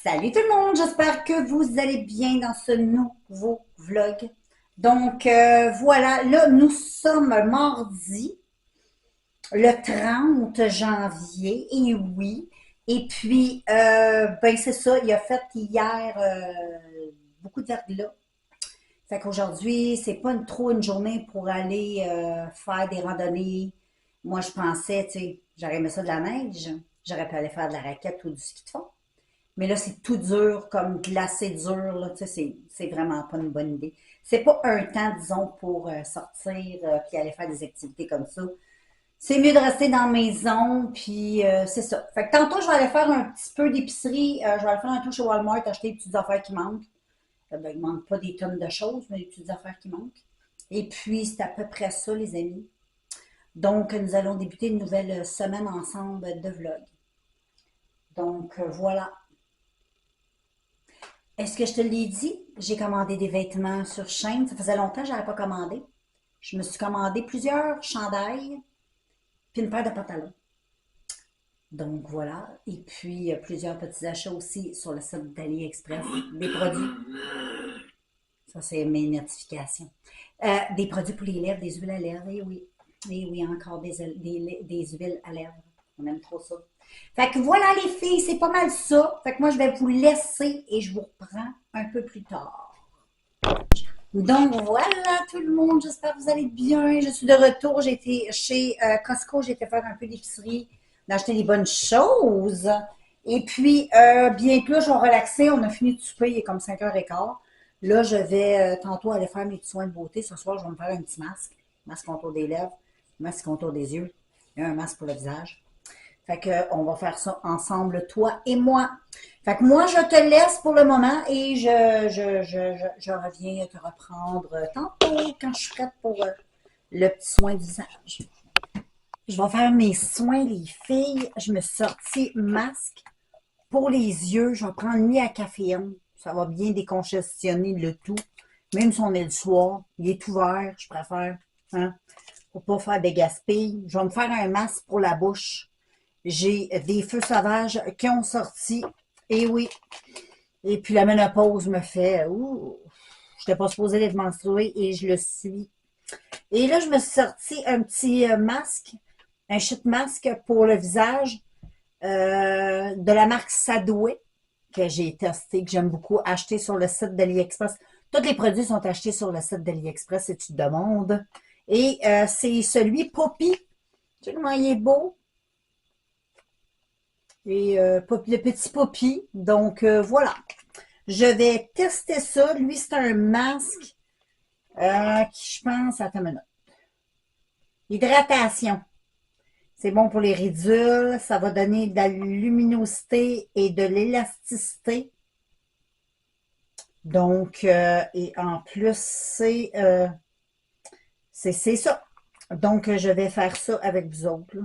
Salut tout le monde, j'espère que vous allez bien dans ce nouveau vlog. Donc voilà, là nous sommes mardi, le 30 janvier, et oui. Et puis, ben c'est ça, il a fait hier beaucoup de verglas. Fait qu'aujourd'hui, c'est pas trop une journée pour aller faire des randonnées. Moi, je pensais, tu sais, j'aurais aimé ça de la neige, j'aurais pu aller faire de la raquette ou du ski de fond. Mais là, c'est tout dur, comme glacé dur, là, tu sais, c'est vraiment pas une bonne idée. C'est pas un temps, disons, pour sortir puis aller faire des activités comme ça. C'est mieux de rester dans la maison, puis c'est ça. Fait que tantôt, je vais aller faire un petit peu d'épicerie. Je vais aller faire un tour chez Walmart, acheter des petites affaires qui manquent. Ben, il manque pas des tonnes de choses, mais des petites affaires qui manquent. Et puis, c'est à peu près ça, les amis. Donc, nous allons débuter une nouvelle semaine ensemble de vlog. Donc, voilà. Est-ce que je te l'ai dit? J'ai commandé des vêtements sur Shein. Ça faisait longtemps que je n'avais pas commandé. Je me suis commandé plusieurs chandails puis une paire de pantalons. Donc voilà. Et puis plusieurs petits achats aussi sur le site d'AliExpress. Des produits. Ça, c'est mes notifications. Des produits pour les lèvres, des huiles à lèvres. Et oui. Et oui, encore des huiles à lèvres. On aime trop ça. Fait que voilà les filles, c'est pas mal ça. Fait que moi, je vais vous laisser et je vous reprends un peu plus tard. Donc voilà tout le monde, j'espère que vous allez bien. Je suis de retour, j'ai été chez Costco, j'ai été faire un peu d'épicerie, d'acheter des bonnes choses. Et puis, bien que là, je vais relaxer, on a fini de souper, il est comme 5h15. Là, je vais tantôt aller faire mes petits soins de beauté. Ce soir, je vais me faire un petit masque. Masque contour des lèvres, masque contour des yeux et un masque pour le visage. Fait que, on va faire ça ensemble, toi et moi. Fait que moi, je te laisse pour le moment et je reviens te reprendre tantôt quand je suis prête pour le petit soin du visage. Je vais faire mes soins, les filles. Je me suis sorti masque pour les yeux. Je vais prendre mis à caféine. Ça va bien décongestionner le tout. Même si on est le soir, il est ouvert, je préfère. Hein, pour pas faire des gaspilles. Je vais me faire un masque pour la bouche. J'ai des feux sauvages qui ont sorti. Et oui. Et puis la ménopause me fait, ouh, je n'étais pas supposée d'être menstruée et je le suis. Et là, je me suis sorti un petit masque, un sheet masque pour le visage de la marque Sadway que j'ai testé, que j'aime beaucoup, acheté sur le site d'AliExpress. Tous les produits sont achetés sur le site d'AliExpress si tu te demandes. Et c'est celui Poppy. Tu sais comment il est beau? Et le petit Poppy. Donc voilà. Je vais tester ça. Lui, c'est un masque qui, je pense, attends une minute. Hydratation. C'est bon pour les ridules. Ça va donner de la luminosité et de l'élasticité. Donc, et en plus, c'est ça. Donc, je vais faire ça avec vous autres. Là.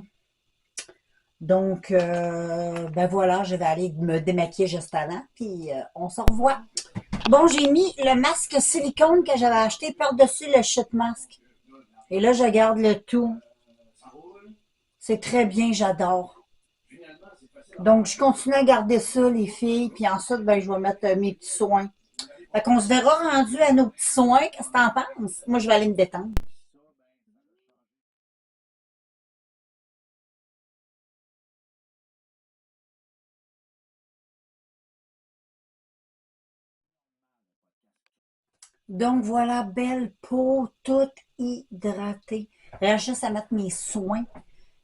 Donc, ben voilà, je vais aller me démaquiller juste avant, puis on se revoit. Bon, j'ai mis le masque silicone que j'avais acheté par-dessus le sheet mask. Et là, je garde le tout. C'est très bien, j'adore. Donc, je continue à garder ça, les filles. Puis ensuite, ben, je vais mettre mes petits soins. Fait qu'on se verra rendu à nos petits soins. Qu'est-ce que t'en penses? Moi, je vais aller me détendre. Donc, voilà, belle peau, toute hydratée. Là, juste à mettre mes soins.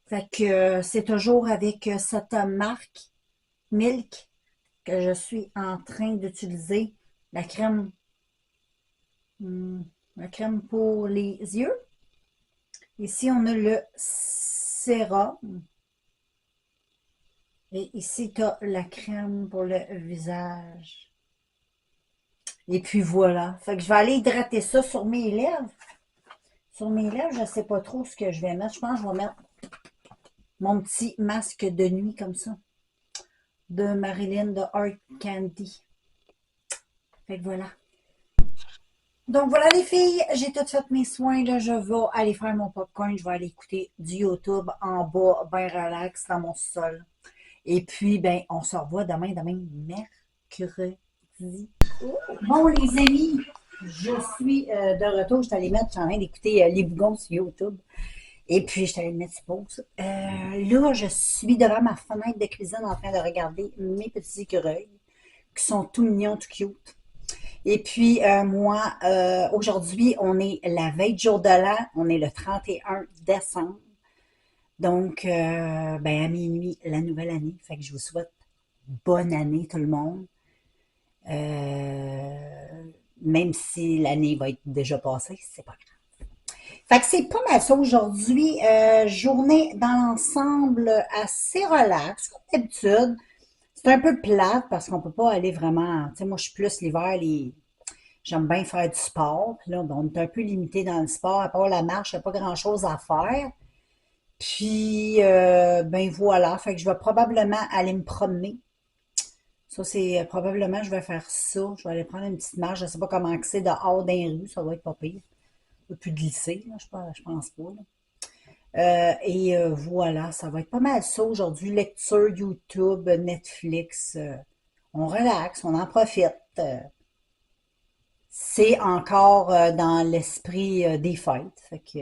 Fait que c'est toujours avec cette marque Milk que je suis en train d'utiliser la crème, la crème pour les yeux. Ici, on a le sérum. Et ici, tu as la crème pour le visage. Et puis voilà. Fait que je vais aller hydrater ça sur mes lèvres. Sur mes lèvres, je ne sais pas trop ce que je vais mettre. Je pense que je vais mettre mon petit masque de nuit comme ça. De Marilyn de Art Candy. Fait que voilà. Donc voilà les filles, j'ai tout fait mes soins. Là, je vais aller faire mon popcorn. Je vais aller écouter du YouTube en bas, bien relax dans mon sol. Et puis, ben, on se revoit demain mercredi. mercredi. Bon, les amis, je suis de retour. Je suis allée mettre, je suis en train d'écouter les bougons sur YouTube. Et puis, je suis allée le mettre sur pause. Là, je suis devant ma fenêtre de cuisine en train de regarder mes petits écureuils qui sont tout mignons, tout cute. Et puis, moi, aujourd'hui, on est la veille du jour de l'an. On est le 31 décembre. Donc, ben, à minuit, la nouvelle année. Fait que je vous souhaite bonne année, tout le monde. Même si l'année va être déjà passée, c'est pas grave. Fait que c'est pas mal ça aujourd'hui. Journée dans l'ensemble assez relax, comme d'habitude. C'est un peu plate parce qu'on peut pas aller vraiment. Tu sais, moi, je suis plus l'hiver, j'aime bien faire du sport. Puis là, bon, on est un peu limité dans le sport. À part la marche, il n'y a pas grand-chose à faire. Puis, ben voilà. Fait que je vais probablement aller me promener. Ça, c'est probablement, je vais faire ça. Je vais aller prendre une petite marche. Je ne sais pas comment que c'est dehors dans les rues. Ça doit être pas pire. Un peu glisser, là, je pense pas. Là. Voilà, ça va être pas mal ça aujourd'hui. Lecture, YouTube, Netflix. On relaxe, on en profite. C'est encore dans l'esprit des fêtes. Fait que,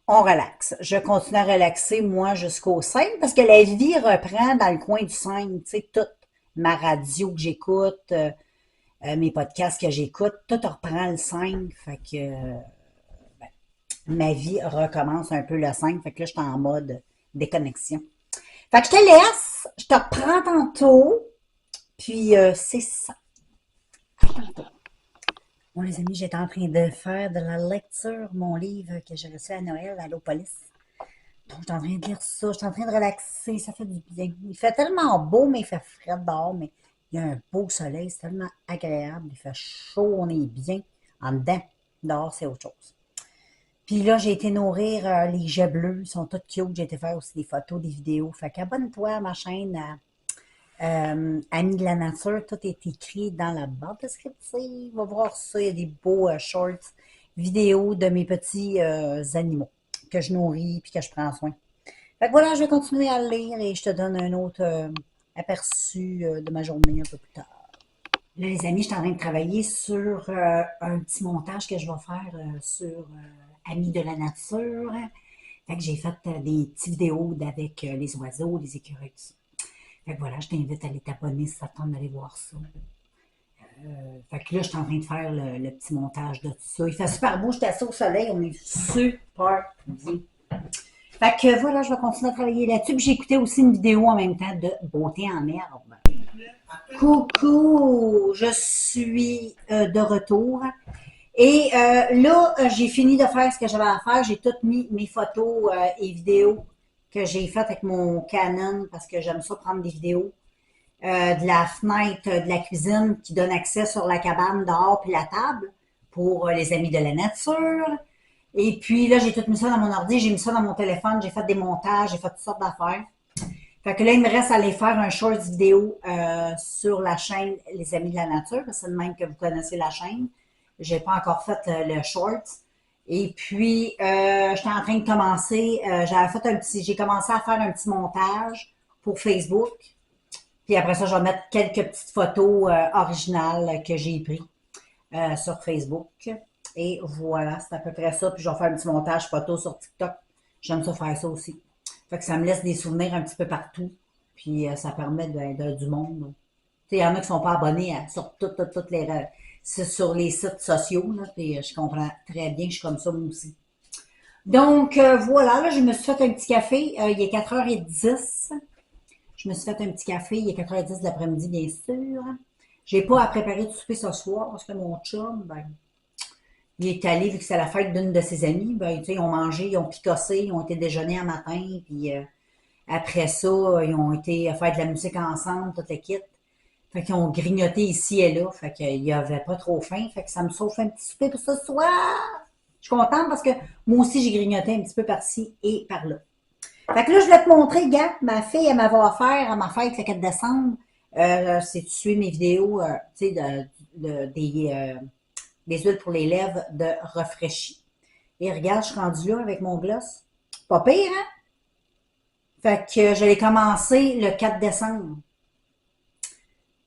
on relaxe. Je continue à relaxer, moi, jusqu'au 5, parce que la vie reprend dans le coin du 5. Tu sais, toute ma radio que j'écoute, mes podcasts que j'écoute, tout reprend le 5. Fait que ma vie recommence un peu le 5. Fait que là, je suis en mode déconnexion. Fait que je te laisse. Je te reprends tantôt. Puis, c'est ça. À tantôt. Bon, les amis, j'étais en train de faire de la lecture, mon livre que j'ai reçu à Noël à l'Opolis. Donc, je suis en train de lire ça, je suis en train de relaxer, ça fait du bien. Il fait tellement beau, mais il fait frais dehors, mais il y a un beau soleil, c'est tellement agréable, il fait chaud, on est bien. En dedans, dehors, c'est autre chose. Puis là, j'ai été nourrir les jets bleus, ils sont tous cute, j'ai été faire aussi des photos, des vidéos. Fait qu'abonne-toi à ma chaîne Amis de la nature, tout est écrit dans la barre descriptive. Va voir ça, il y a des beaux shorts, vidéos de mes petits animaux que je nourris puis que je prends soin. Fait que voilà, je vais continuer à lire et je te donne un autre aperçu de ma journée un peu plus tard. Là, les amis, je suis en train de travailler sur un petit montage que je vais faire sur Amis de la nature. Fait que j'ai fait des petites vidéos avec les oiseaux, les écureuils, tout ça. Fait que voilà, je t'invite à aller t'abonner si ça te tente d'aller voir ça. Fait que là, je suis en train de faire le petit montage de tout ça. Il fait super beau, j'étais assis au soleil, on est super bien. Fait que voilà, je vais continuer à travailler là-dessus. Puis j'ai écouté aussi une vidéo en même temps de beauté en herbe. Coucou, je suis de retour. Et là, j'ai fini de faire ce que j'avais à faire. J'ai toutes mis mes photos et vidéos que j'ai faites avec mon Canon parce que j'aime ça prendre des vidéos de la fenêtre de la cuisine qui donne accès sur la cabane dehors puis la table pour les amis de la nature. Et puis là, j'ai tout mis ça dans mon ordi, j'ai mis ça dans mon téléphone, j'ai fait des montages, j'ai fait toutes sortes d'affaires. Fait que là, il me reste à aller faire un short vidéo sur la chaîne Les Amis de la Nature, parce que c'est le même que vous connaissez la chaîne. J'ai pas encore fait le short. Et puis, j'étais en train de commencer, j'ai commencé à faire un petit montage pour Facebook. Puis après ça, je vais mettre quelques petites photos originales que j'ai prises sur Facebook. Et voilà, c'est à peu près ça. Puis je vais faire un petit montage photo sur TikTok. J'aime ça faire ça aussi. Fait que ça me laisse des souvenirs un petit peu partout. Puis ça permet du monde. Tu sais, il y en a qui sont pas abonnés sur toutes sur les sites sociaux. Là, puis je comprends très bien, je suis comme ça moi aussi. Donc voilà, là, je me suis fait un petit café. Il est 4h10. Je me suis fait un petit café. Il est 4h10 de l'après-midi, bien sûr. J'ai pas à préparer de souper ce soir parce que mon chum, ben, il est allé, vu que c'est la fête d'une de ses amies, ben, tu sais, ils ont mangé, ils ont picossé, ils ont été déjeuner un matin, puis après ça, ils ont été faire de la musique ensemble, toute l'équipe. Fait qu'ils ont grignoté ici et là, fait qu'il n'y avait pas trop faim, fait que ça me sauve un petit souper pour ce soir. Je suis contente parce que moi aussi, j'ai grignoté un petit peu par-ci et par-là. Fait que là, je voulais te montrer, gars, ma fille, elle m'avait offert à ma fête le 4 décembre, c'est tu suis mes vidéos, tu sais, des huiles pour les lèvres de rafraîchi. Et regarde, je suis rendue là avec mon gloss. Pas pire, hein? Fait que je l'ai commencé le 4 décembre.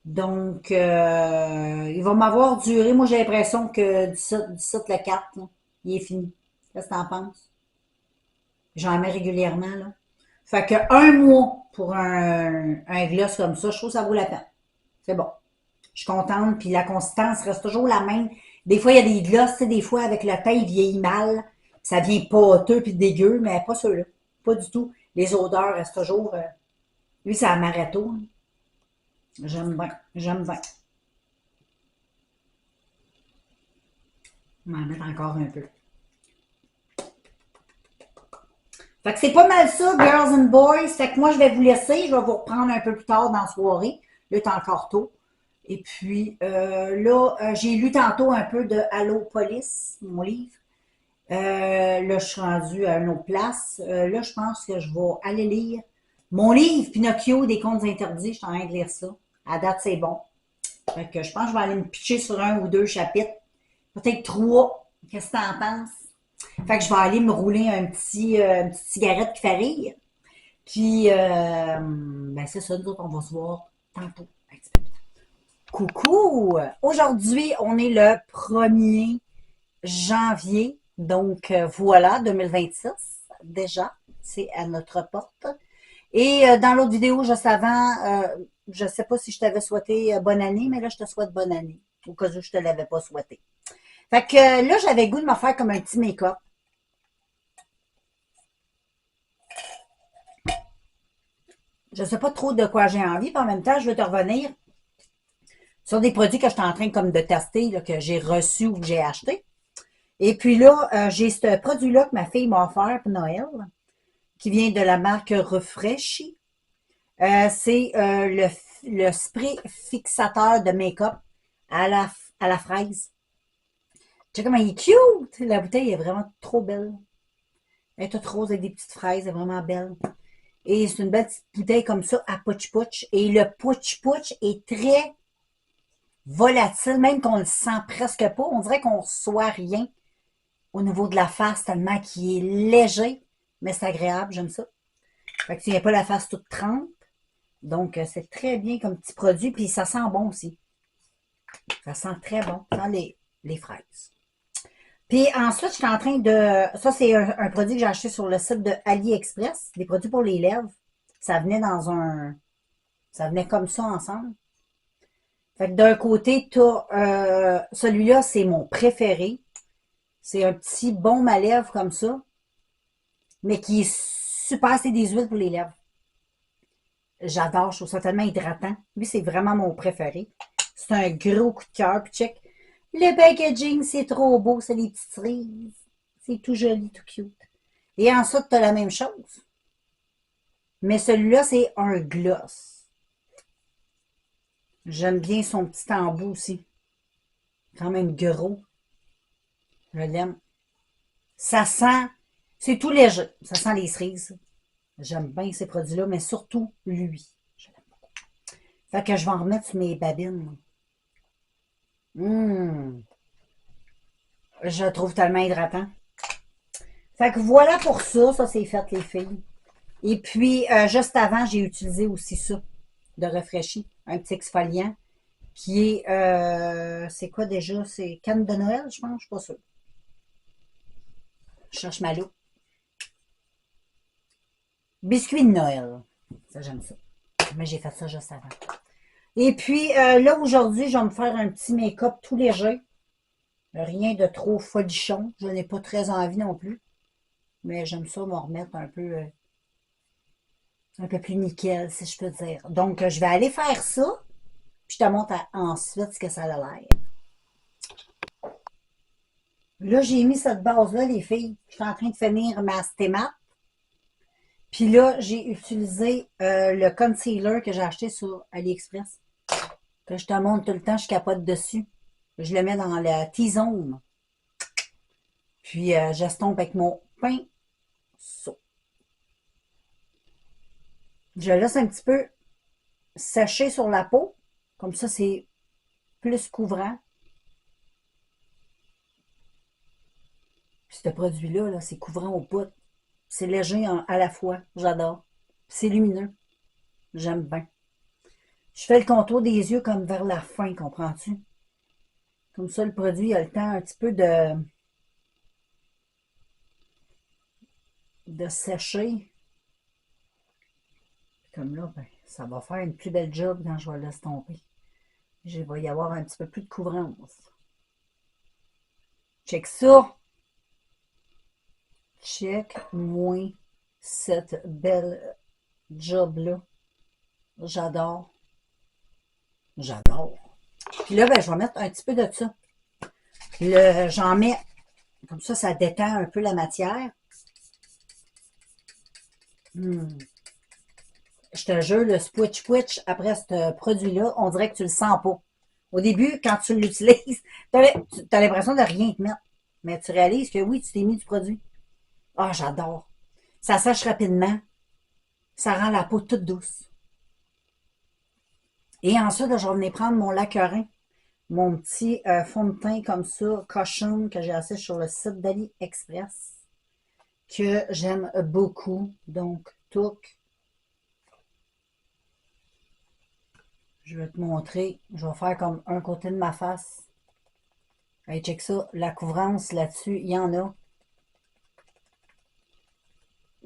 Donc, il va m'avoir duré. Moi, j'ai l'impression que 17 le 4, là, il est fini. Qu'est-ce que t'en penses? J'en mets régulièrement, là. Fait que un mois pour un gloss comme ça, je trouve que ça vaut la peine. C'est bon. Je suis contente, puis la consistance reste toujours la même. Des fois, il y a des glosses, tu sais, des fois, avec le temps, il vieillit mal. Ça devient pâteux puis dégueu, mais pas ceux-là. Pas du tout. Les odeurs restent toujours. Lui, c'est amaretto, hein. J'aime bien. J'aime bien. On va en mettre encore un peu. Fait que c'est pas mal ça, girls and boys. Fait que moi, je vais vous laisser. Je vais vous reprendre un peu plus tard dans la soirée. Là, c'est encore tôt. Et puis, là, j'ai lu tantôt un peu de Allo Police, mon livre. Là, je suis rendue à une autre place. Là, je pense que je vais aller lire mon livre Pinocchio des contes interdits. Je suis en train de lire ça. À date, c'est bon. Fait que je pense que je vais aller me pitcher sur un ou deux chapitres. Peut-être trois. Qu'est-ce que t'en penses? Fait que je vais aller me rouler une petite cigarette qui fait rire. Puis, ben c'est ça, nous autres, on va se voir tantôt. Un petit peu plus tard. Coucou! Aujourd'hui, on est le 1er janvier. Donc, voilà, 2026. Déjà, c'est à notre porte. Et dans l'autre vidéo, juste avant, je ne sais pas si je t'avais souhaité bonne année, mais là, je te souhaite bonne année. Au cas où je ne te l'avais pas souhaité. Fait que là, j'avais le goût de me faire comme un petit make-up. Je ne sais pas trop de quoi j'ai envie, puis en même temps, je vais te revenir sur des produits que je suis en train comme de tester, là, que j'ai reçus ou que j'ai achetés. Et puis là, j'ai ce produit-là que ma fille m'a offert pour Noël, qui vient de la marque Refreshi. C'est le spray fixateur de make-up à la fraise. Tu sais comment il est cute! La bouteille est vraiment trop belle. Elle est toute rose avec des petites fraises, elle est vraiment belle. Et c'est une belle petite bouteille comme ça à pouch-pouch. Et le pouch-pouch est très volatile, même qu'on le sent presque pas. On dirait qu'on ne reçoit rien au niveau de la face, tellement qu'il est léger, mais c'est agréable, j'aime ça. Fait que tu n'as pas la face toute trempe. Donc, c'est très bien comme petit produit, puis ça sent bon aussi. Ça sent très bon, ça sent les fraises. Puis ensuite, je suis en train de... Ça, c'est un produit que j'ai acheté sur le site de AliExpress, des produits pour les lèvres. Ça venait dans un... Ça venait comme ça ensemble. Fait que d'un côté, tu as... celui-là, c'est mon préféré. C'est un petit baume à lèvres comme ça, mais qui est super, c'est des huiles pour les lèvres. J'adore, je trouve ça tellement hydratant. Lui, c'est vraiment mon préféré. C'est un gros coup de cœur. Puis check, le packaging, c'est trop beau. C'est les petites cerises. C'est tout joli, tout cute. Et ensuite, tu as la même chose. Mais celui-là, c'est un gloss. J'aime bien son petit embout aussi. Quand même gros. Je l'aime. Ça sent... C'est tout léger. Ça sent les cerises. J'aime bien ces produits-là, mais surtout lui. Je l'aime beaucoup. Fait que je vais en remettre sur mes babines. Je le trouve tellement hydratant. Fait que voilà pour ça. Ça, c'est fait, les filles. Et puis, juste avant, j'ai utilisé aussi ça, de Refreshi. Un petit exfoliant qui est... c'est quoi déjà? C'est canne de Noël, je pense? Je suis pas sûre. Je cherche ma loupe. Biscuit de Noël. Ça, j'aime ça. Mais j'ai fait ça juste avant. Et puis, là, aujourd'hui, je vais me faire un petit make-up tout léger. Rien de trop folichon. Je n'ai pas très envie non plus. Mais j'aime ça me remettre un peu plus nickel, si je peux dire. Donc, je vais aller faire ça. Puis je te montre ensuite ce que ça a l'air. Là, j'ai mis cette base-là, les filles. Je suis en train de finir ma stémate. Puis là, j'ai utilisé le concealer que j'ai acheté sur AliExpress. Que je te montre tout le temps, je capote dessus. Je le mets dans la T-zone. Puis, j'estompe avec mon pinceau. Je laisse un petit peu sécher sur la peau. Comme ça, c'est plus couvrant. Puis ce produit-là, -là, c'est couvrant au bout. C'est léger à la fois. J'adore. C'est lumineux. J'aime bien. Je fais le contour des yeux comme vers la fin, comprends-tu? Comme ça, le produit a le temps un petit peu de sécher. Comme là, ben, ça va faire une plus belle job quand je vais l'estomper. Il va y avoir un petit peu plus de couvrance. Check ça. Check-moi cette belle job-là. J'adore. J'adore. Puis là, ben, je vais mettre un petit peu de ça. J'en mets, comme ça détend un peu la matière. Je te jure, le switch après ce produit-là, on dirait que tu le sens pas. Au début, quand tu l'utilises, tu as l'impression de rien te mettre. Mais tu réalises que oui, tu t'es mis du produit. Ah, j'adore. Ça sèche rapidement. Ça rend la peau toute douce. Et ensuite, je vais venir prendre mon lacquerin. Mon petit fond de teint comme ça, cochon, que j'ai acheté sur le site d'AliExpress. Que j'aime beaucoup. Donc, touc. Je vais te montrer. Je vais faire comme un côté de ma face. Hey, check ça. La couvrance là-dessus, il y en a.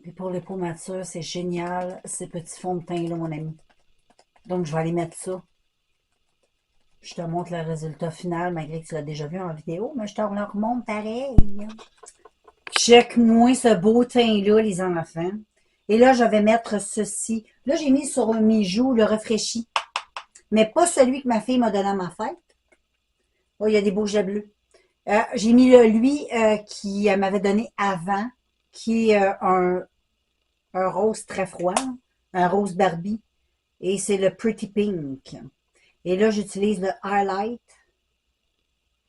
Puis pour les peaux matures, c'est génial, ces petits fonds de teint-là, mon ami. Donc, je vais aller mettre ça. Je te montre le résultat final, malgré que tu l'as déjà vu en vidéo, mais je te le remonte pareil. Check-moi ce beau teint-là, les enfants. Et là, je vais mettre ceci. Là, j'ai mis sur mes joues le rafraîchi. Mais pas celui que ma fille m'a donné à ma fête. Oh, il y a des beaux jets bleus. J'ai mis lui qui m'avait donné avant, qui est un rose très froid, un rose Barbie. Et c'est le Pretty Pink. Et là, j'utilise le Highlight.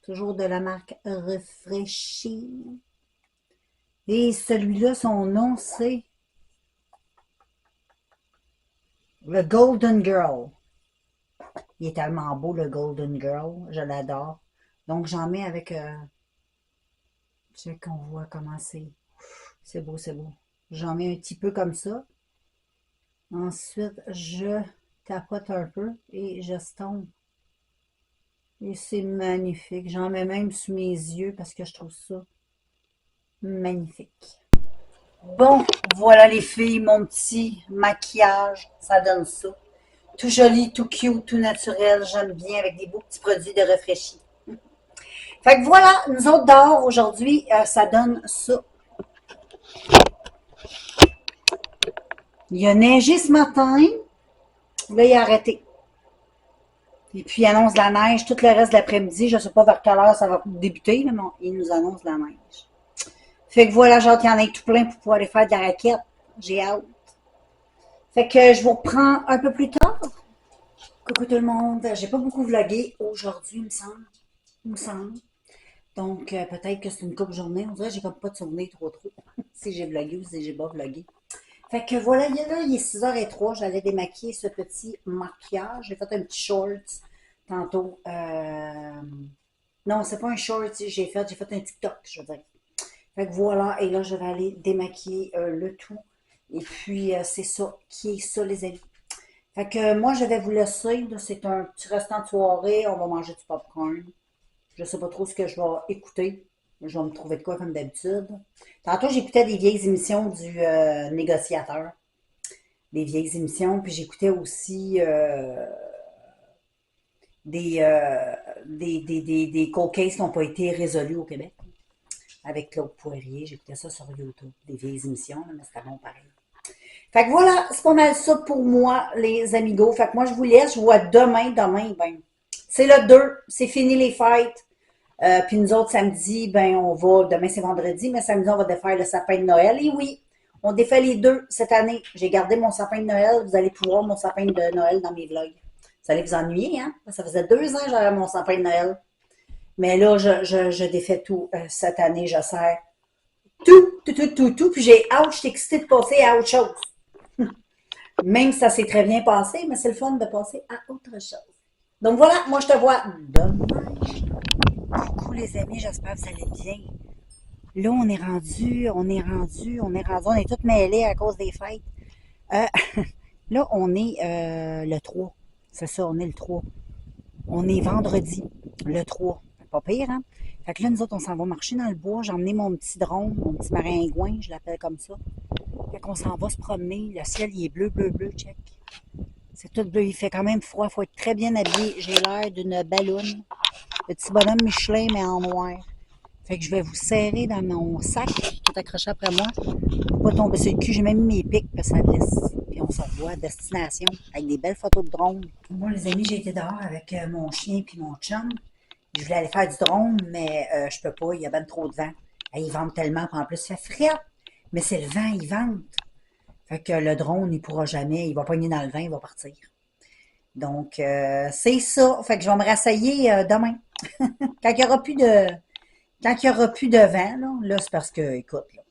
Toujours de la marque Rafraîchi. Et celui-là, son nom, c'est le Golden Girl. Il est tellement beau, le Golden Girl. Je l'adore. Donc, j'en mets avec... tu sais qu'on voit comment c'est. C'est beau, c'est beau. J'en mets un petit peu comme ça. Ensuite, je tapote un peu et j'estompe. Et c'est magnifique. J'en mets même sous mes yeux parce que je trouve ça magnifique. Bon, voilà les filles, mon petit maquillage, ça donne ça. Tout joli, tout cute, tout naturel, j'aime bien avec des beaux petits produits de rafraîchis. Fait que voilà, nous autres dehors aujourd'hui, ça donne ça. Il a neigé ce matin, là il a arrêté. Et puis il annonce la neige tout le reste de l'après-midi, je ne sais pas vers quelle heure ça va débuter, mais bon, il nous annonce la neige. Fait que voilà, j'ai hâte qu'il y en ait tout plein pour pouvoir aller faire de la raquette. J'ai hâte. Fait que je vous reprends un peu plus tard. Coucou tout le monde. J'ai pas beaucoup vlogué aujourd'hui, il me semble. Il me semble. Donc, peut-être que c'est une couple journée. On dirait que j'ai comme pas de souvenir trop. Si j'ai vlogué ou si j'ai pas vlogué. Fait que voilà, là, il est 6h03. J'allais démaquiller ce petit maquillage. J'ai fait un petit short tantôt. Non, c'est pas un short. J'ai fait un TikTok, je veux dire. Fait que voilà, et là, je vais aller démaquiller le tout. Et puis, c'est ça qui est ça, les amis. Fait que moi, je vais vous laisser. C'est un petit restant de soirée. On va manger du popcorn. Je sais pas trop ce que je vais écouter. Je vais me trouver de quoi comme d'habitude. Tantôt, j'écoutais des vieilles émissions du négociateur. Des vieilles émissions. Puis j'écoutais aussi des, euh, des cold cases qui n'ont pas été résolus au Québec. Avec Claude Poirier. J'écoutais ça sur YouTube. Des vieilles émissions, mais c'était bon pareil. Fait que voilà, c'est pas mal ça pour moi, les amigos. Fait que moi, je vous laisse. Je vous vois demain. Demain, ben, c'est le 2. C'est fini les fêtes. Puis nous autres, samedi, ben, on va, demain c'est vendredi, mais samedi, on va défaire le sapin de Noël. Et oui, on défait les deux cette année. J'ai gardé mon sapin de Noël. Vous allez pouvoir mon sapin de Noël dans mes vlogs. Vous allez vous ennuyer, hein? Ça faisait 2 ans que j'avais mon sapin de Noël. Mais là, je défais tout cette année. Je sers tout. Puis j'ai hâte, je suis excitée de passer à autre chose. Même si ça s'est très bien passé, mais c'est le fun de passer à autre chose. Donc voilà, moi je te vois demain. Coucou les amis, j'espère que vous allez bien. Là, on est toutes mêlées à cause des fêtes. Euh, là, on est le 3. C'est ça, on est le 3. On est vendredi, le 3. Pas pire, hein? Fait que là, nous autres, on s'en va marcher dans le bois. J'ai emmené mon petit drone, mon petit maringouin, je l'appelle comme ça. Fait qu'on s'en va se promener. Le ciel, il est bleu, bleu, bleu, check. C'est tout bleu. Il fait quand même froid. Il faut être très bien habillé. J'ai l'air d'une balloune. Le petit bonhomme Michelin, mais en noir. Fait que je vais vous serrer dans mon sac, tout accroché après moi, pour pas tomber sur le cul. J'ai même mis mes pics, parce que ça glisse. Puis on se revoit à destination, avec des belles photos de drone. Bon, les amis, j'ai été dehors avec mon chien puis mon chum. Je voulais aller faire du drone, mais je peux pas, il y a ben trop de vent. Et ils vendent tellement, puis en plus, il fait frais. Mais c'est le vent, ils vendent. Fait que le drone, il pourra jamais, il va pogner dans le vent, il va partir. Donc, c'est ça. Fait que je vais me rassailler demain. Quand il n'y aura plus de... Quand il n'y aura plus de vent, là c'est parce que, écoute, là,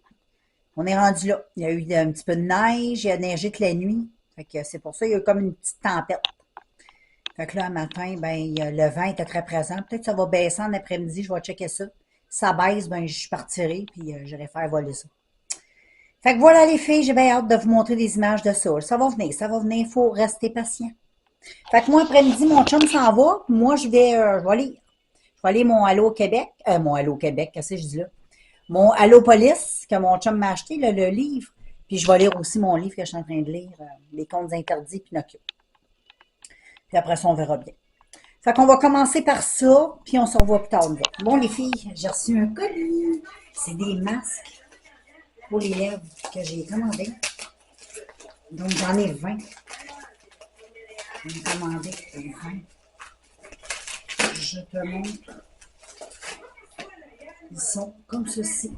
on est rendu là. Il y a eu un petit peu de neige, il a neigé toute la nuit. Fait que c'est pour ça qu'il y a eu comme une petite tempête. Fait que là, un matin, ben, le vent était très présent. Peut-être que ça va baisser en après-midi, je vais checker ça. Si ça baisse, ben, je partirai, puis j'irai faire voler ça. Fait que voilà les filles, j'ai bien hâte de vous montrer des images de ça. Ça va venir, il faut rester patient. Fait que moi, après-midi, mon chum s'en va. Moi, je vais lire. Je vais aller mon Allô Québec. Mon Allô Québec, qu'est-ce que je dis là? Mon Allô Police, que mon chum m'a acheté, là, le livre. Puis je vais lire aussi mon livre que je suis en train de lire, Les Contes interdits, Pinocchio. Puis après ça, on verra bien. Fait qu'on va commencer par ça, puis on se revoit plus tard. Bon, les filles, j'ai reçu un colis. C'est des masques pour les lèvres que j'ai commandés. Donc, j'en ai 20. J'en ai commandé 20. Je te montre. Ils sont comme ceci.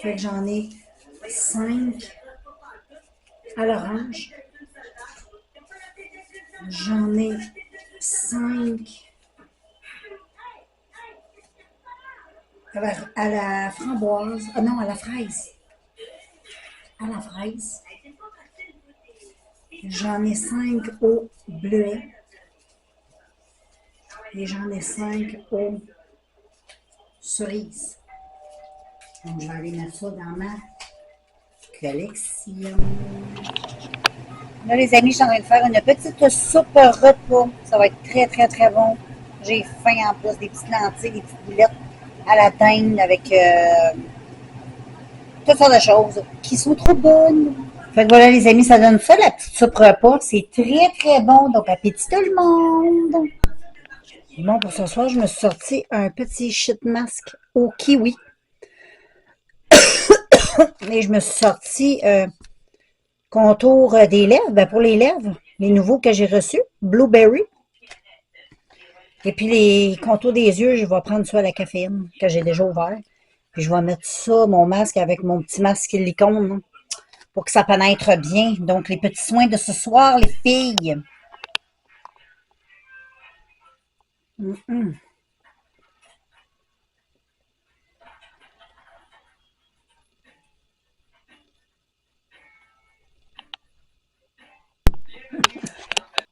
Fait que j'en ai 5 à l'orange. J'en ai 5 à la framboise. Ah non, à la fraise. À la fraise. J'en ai 5 au bleuet. Et j'en ai 5 aux cerises. Donc, je vais aller mettre ça dans ma collection. Là, les amis, je suis en train de faire une petite soupe repas. Ça va être très, très, très bon. J'ai faim en plus, des petites lentilles, des petites boulettes à la dinde avec toutes sortes de choses qui sont trop bonnes. Fait que voilà, les amis, ça donne ça, la petite soupe repas. C'est très, très bon. Donc, appétit tout le monde! Bon, pour ce soir, je me suis sorti un petit shit mask au kiwi. Et je me suis sorti contour des lèvres, ben pour les lèvres, les nouveaux que j'ai reçus, Blueberry. Et puis les contours des yeux, je vais prendre ça à la caféine, que j'ai déjà ouvert. Puis je vais mettre ça, mon masque, avec mon petit masque silicone, pour que ça pénètre bien. Donc, les petits soins de ce soir, les filles.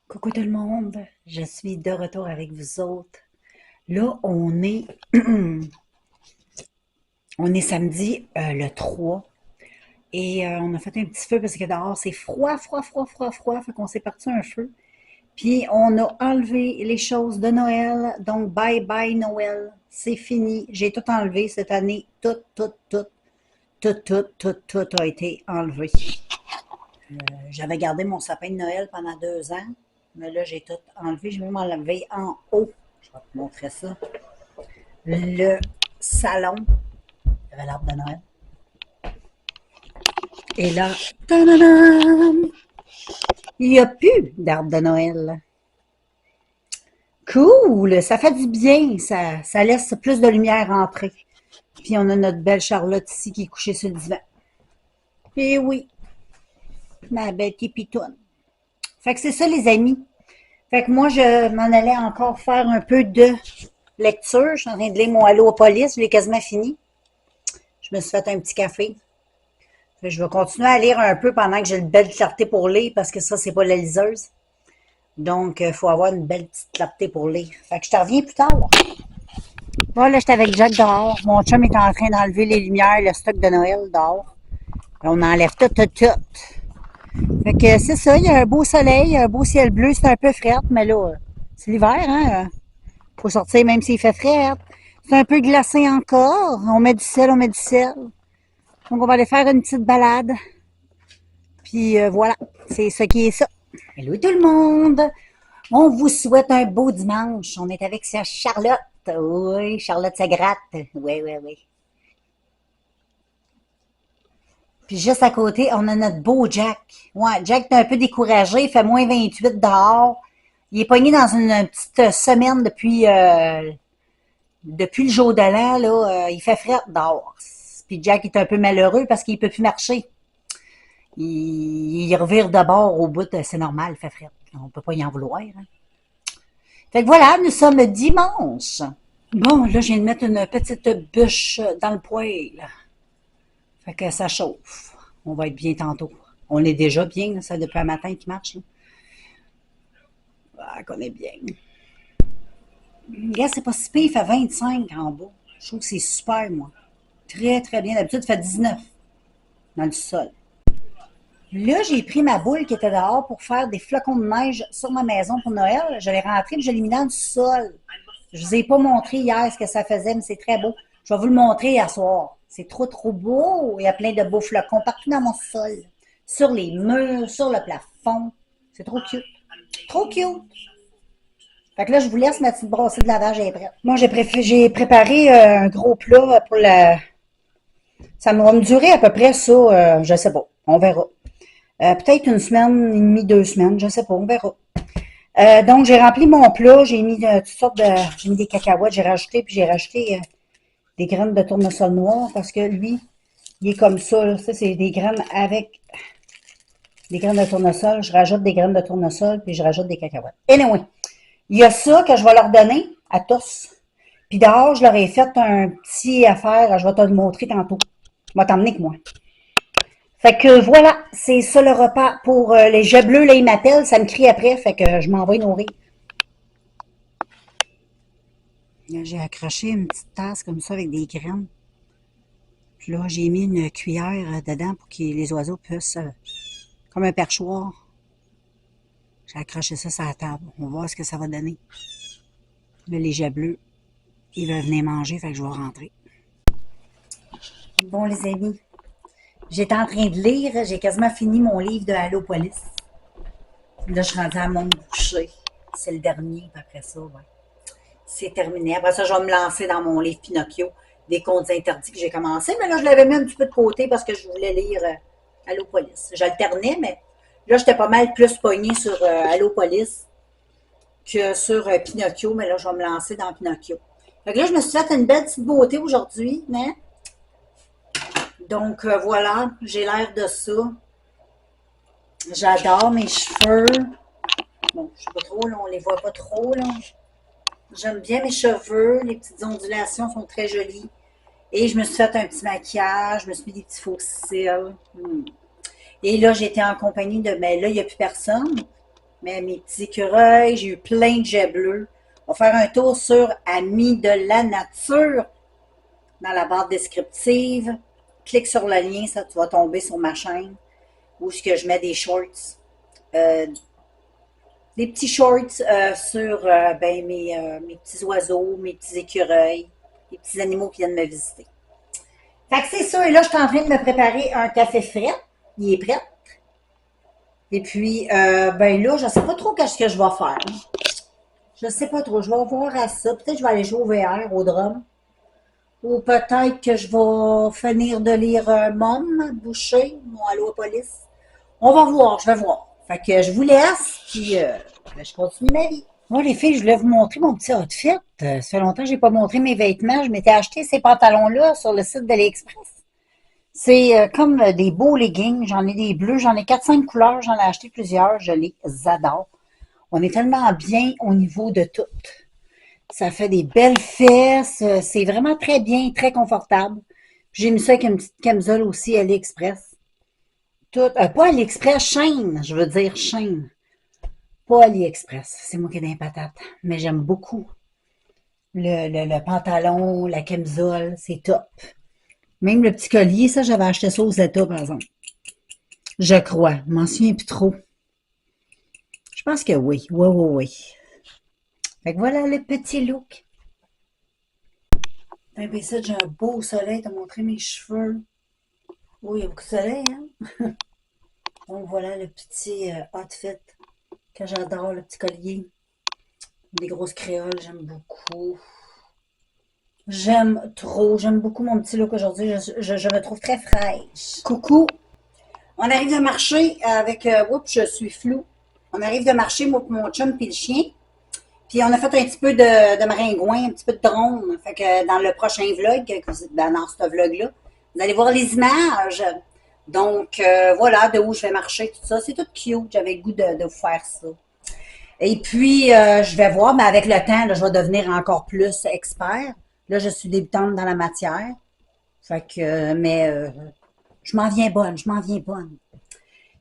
Coucou tout le monde, je suis de retour avec vous autres. Là, on est samedi le 3 et on a fait un petit feu parce que dehors c'est froid, froid, froid, froid, froid, fait qu'on s'est parti un feu. Puis on a enlevé les choses de Noël, donc bye bye Noël, c'est fini. J'ai tout enlevé cette année, tout a été enlevé. J'avais gardé mon sapin de Noël pendant 2 ans, mais là j'ai tout enlevé, j'ai même enlevé en haut. Je vais te montrer ça. Le salon, il y avait l'arbre de Noël. Et là, tadadam, il n'y a plus d'arbre de Noël. Cool, ça fait du bien, ça laisse plus de lumière entrer. Puis on a notre belle Charlotte ici qui est couchée sur le divan. Et oui, ma belle Tipitoune. Fait que c'est ça les amis. Fait que moi je m'en allais encore faire un peu de lecture. Je suis en train de lire mon Allô Police, je l'ai quasiment fini. Je me suis fait un petit café. Fait que je vais continuer à lire un peu pendant que j'ai une belle clarté pour lire parce que ça c'est pas la liseuse. Donc, il faut avoir une belle petite clarté pour lire. Fait que je te reviens plus tard. Bon, là, j'étais avec Jack dehors. Mon chum est en train d'enlever les lumières, le stock de Noël dehors. On enlève tout. Fait que c'est ça, il y a un beau soleil, un beau ciel bleu, c'est un peu frais, mais là, c'est l'hiver, hein? Faut sortir même s'il fait frais. C'est un peu glacé encore. On met du sel, on met du sel. Donc on va aller faire une petite balade. Puis voilà, c'est ce qui est ça. Hello tout le monde! On vous souhaite un beau dimanche. On est avec sa Charlotte. Oui, Charlotte ça gratte. Oui, oui, oui. Puis juste à côté, on a notre beau Jack. Ouais, Jack est un peu découragé, il fait moins 28 dehors. Il est pogné dans une petite semaine depuis le jour de l'an, là, il fait fret dehors. Puis Jack est un peu malheureux parce qu'il peut plus marcher. Il revire de bord au bout, c'est normal, il fait fret. On peut pas y en vouloir. Hein. Fait que voilà, nous sommes dimanche. Bon, là, je viens de mettre une petite bûche dans le poêle. Fait que ça chauffe. On va être bien tantôt. On est déjà bien, là, ça depuis un matin qui marche. Là. Ah, qu'on est bien. Regarde, c'est pas si pire, il fait 25 en bas. Je trouve que c'est super, moi. Très, très bien. D'habitude, il fait 19 dans le sol. Là, j'ai pris ma boule qui était dehors pour faire des flocons de neige sur ma maison pour Noël. Je l'ai rentrée et je l'ai mis dans le sol. Je ne vous ai pas montré hier ce que ça faisait, mais c'est très beau. Je vais vous le montrer hier soir. C'est trop, trop beau. Il y a plein de beaux flocons partout dans mon sol. Sur les murs, sur le plafond. C'est trop cute. Trop cute. Fait que là, je vous laisse ma petite brassée de lavage est prête. Moi, j'ai préparé un gros plat pour la... Ça va me durer à peu près ça, je sais pas. On verra. Peut-être une semaine et demie, 2 semaines, je sais pas, on verra. Donc, j'ai rempli mon plat, j'ai mis toutes sortes de... J'ai mis des cacahuètes, j'ai rajouté des graines de tournesol noir parce que lui, il est comme ça, là. Ça, c'est des graines avec des graines de tournesol. Je rajoute des graines de tournesol, puis je rajoute des cacahuètes. Anyway, il y a ça que je vais leur donner à tous. Puis dehors, je leur ai fait un petit affaire, je vais te le montrer tantôt. Je vais t'emmener avec moi. Fait que voilà, c'est ça le repas pour les jeux bleus. Là, ils m'appellent, ça me crie après, fait que je m'en vais nourrir. J'ai accroché une petite tasse comme ça avec des graines. Puis là, j'ai mis une cuillère dedans pour que les oiseaux puissent, comme un perchoir. J'ai accroché ça sur la table. On va voir ce que ça va donner. Là, les jets bleus, ils veulent venir manger, fait que je vais rentrer. Bon, les amis, j'étais en train de lire, j'ai quasiment fini mon livre de Allo Police. Là, je suis rendue à mon boucher. C'est le dernier, puis après ça, ouais. C'est terminé. Après ça, je vais me lancer dans mon livre Pinocchio, des contes interdits que j'ai commencé, mais là, je l'avais mis un petit peu de côté parce que je voulais lire Allo Police. J'alternais, mais là, j'étais pas mal plus pognée sur Allo Police que sur Pinocchio, mais là, je vais me lancer dans Pinocchio. Fait que là, je me suis fait une belle petite beauté aujourd'hui, mais donc voilà, j'ai l'air de ça. J'adore mes cheveux. Bon, je sais pas trop, là, on les voit pas trop, là. J'aime bien mes cheveux, les petites ondulations sont très jolies. Et je me suis fait un petit maquillage, je me suis mis des petits faux cils. Et là, j'étais en compagnie de... Mais là, il n'y a plus personne. Mais mes petits écureuils, j'ai eu plein de jets bleus. On va faire un tour sur Amis de la nature dans la barre descriptive. Clique sur le lien, ça, tu vas tomber sur ma chaîne où est-ce que je mets des shorts. Des petits shorts sur mes petits oiseaux, mes petits écureuils, les petits animaux qui viennent me visiter. Fait que c'est ça, et là, je suis en train de me préparer un café frais. Il est prêt. Et puis, ben là, je ne sais pas trop qu'est-ce que je vais faire. Je ne sais pas trop, je vais voir à ça. Peut-être que je vais aller jouer au VR, au drum. Ou peut-être que je vais finir de lire Mom, Boucher, mon Allo Police. On va voir, je vais voir. Fait que je vous laisse, puis je continue ma vie. Moi, les filles, je voulais vous montrer mon petit outfit. Ça fait longtemps que je n'ai pas montré mes vêtements. Je m'étais acheté ces pantalons-là sur le site d'AliExpress. C'est comme des beaux leggings. J'en ai des bleus, j'en ai 4-5 couleurs. J'en ai acheté plusieurs. Je les adore. On est tellement bien au niveau de tout. Ça fait des belles fesses. C'est vraiment très bien, très confortable. J'ai mis ça avec une petite camisole aussi AliExpress. Tout, pas AliExpress, Shein, je veux dire Shein. Pas AliExpress, c'est moi qui ai des patates. Mais j'aime beaucoup le pantalon, la camisole, c'est top. Même le petit collier, ça, j'avais acheté ça aux États, par exemple. Je crois. Je m'en souviens plus trop. Je pense que oui. Oui, oui, oui. Fait que voilà le petit look. Ben, ça, j'ai un beau soleil. T'as montré mes cheveux. Oui, il y a beaucoup de soleil, hein? Donc voilà le petit outfit que j'adore, le petit collier. Des grosses créoles, j'aime beaucoup. J'aime trop. J'aime beaucoup mon petit look aujourd'hui. Je me trouve très fraîche. Coucou. On arrive de marcher avec... oups, je suis floue. On arrive de marcher, moi, mon chum puis le chien. Puis on a fait un petit peu de maringouin, un petit peu de drone. Fait que dans le prochain vlog, dans ce vlog-là, vous allez voir les images. Donc, voilà de où je vais marcher, tout ça. C'est tout cute. J'avais le goût de vous faire ça. Et puis, je vais voir, mais avec le temps, là, je vais devenir encore plus expert. Là, je suis débutante dans la matière. Fait que, je m'en viens bonne, je m'en viens bonne.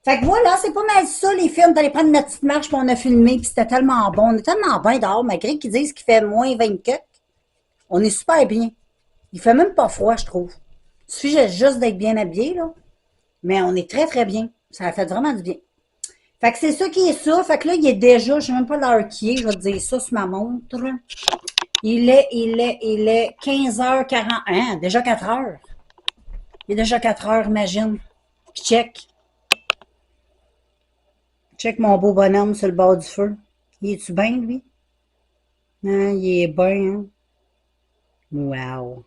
Fait que voilà, c'est pas mal ça, les films. On allait prendre notre petite marche, puis on a filmé, puis c'était tellement bon. On est tellement bien dehors, malgré qu'ils disent qu'il fait moins 20 quelques. On est super bien. Il fait même pas froid, je trouve. Il suffit juste d'être bien habillé, là. Mais on est très, très bien. Ça a fait vraiment du bien. Fait que c'est ça qui est ça. Fait que là, il est déjà, je sais même pas l'heure qui est, je vais te dire ça sur ma montre. Il est 15h40. Hein, déjà 4 heures. Il est déjà 4 heures, imagine. Puis check. Check mon beau bonhomme sur le bord du feu. Il est-tu bien, lui? Hein, il est bien, hein? Wow.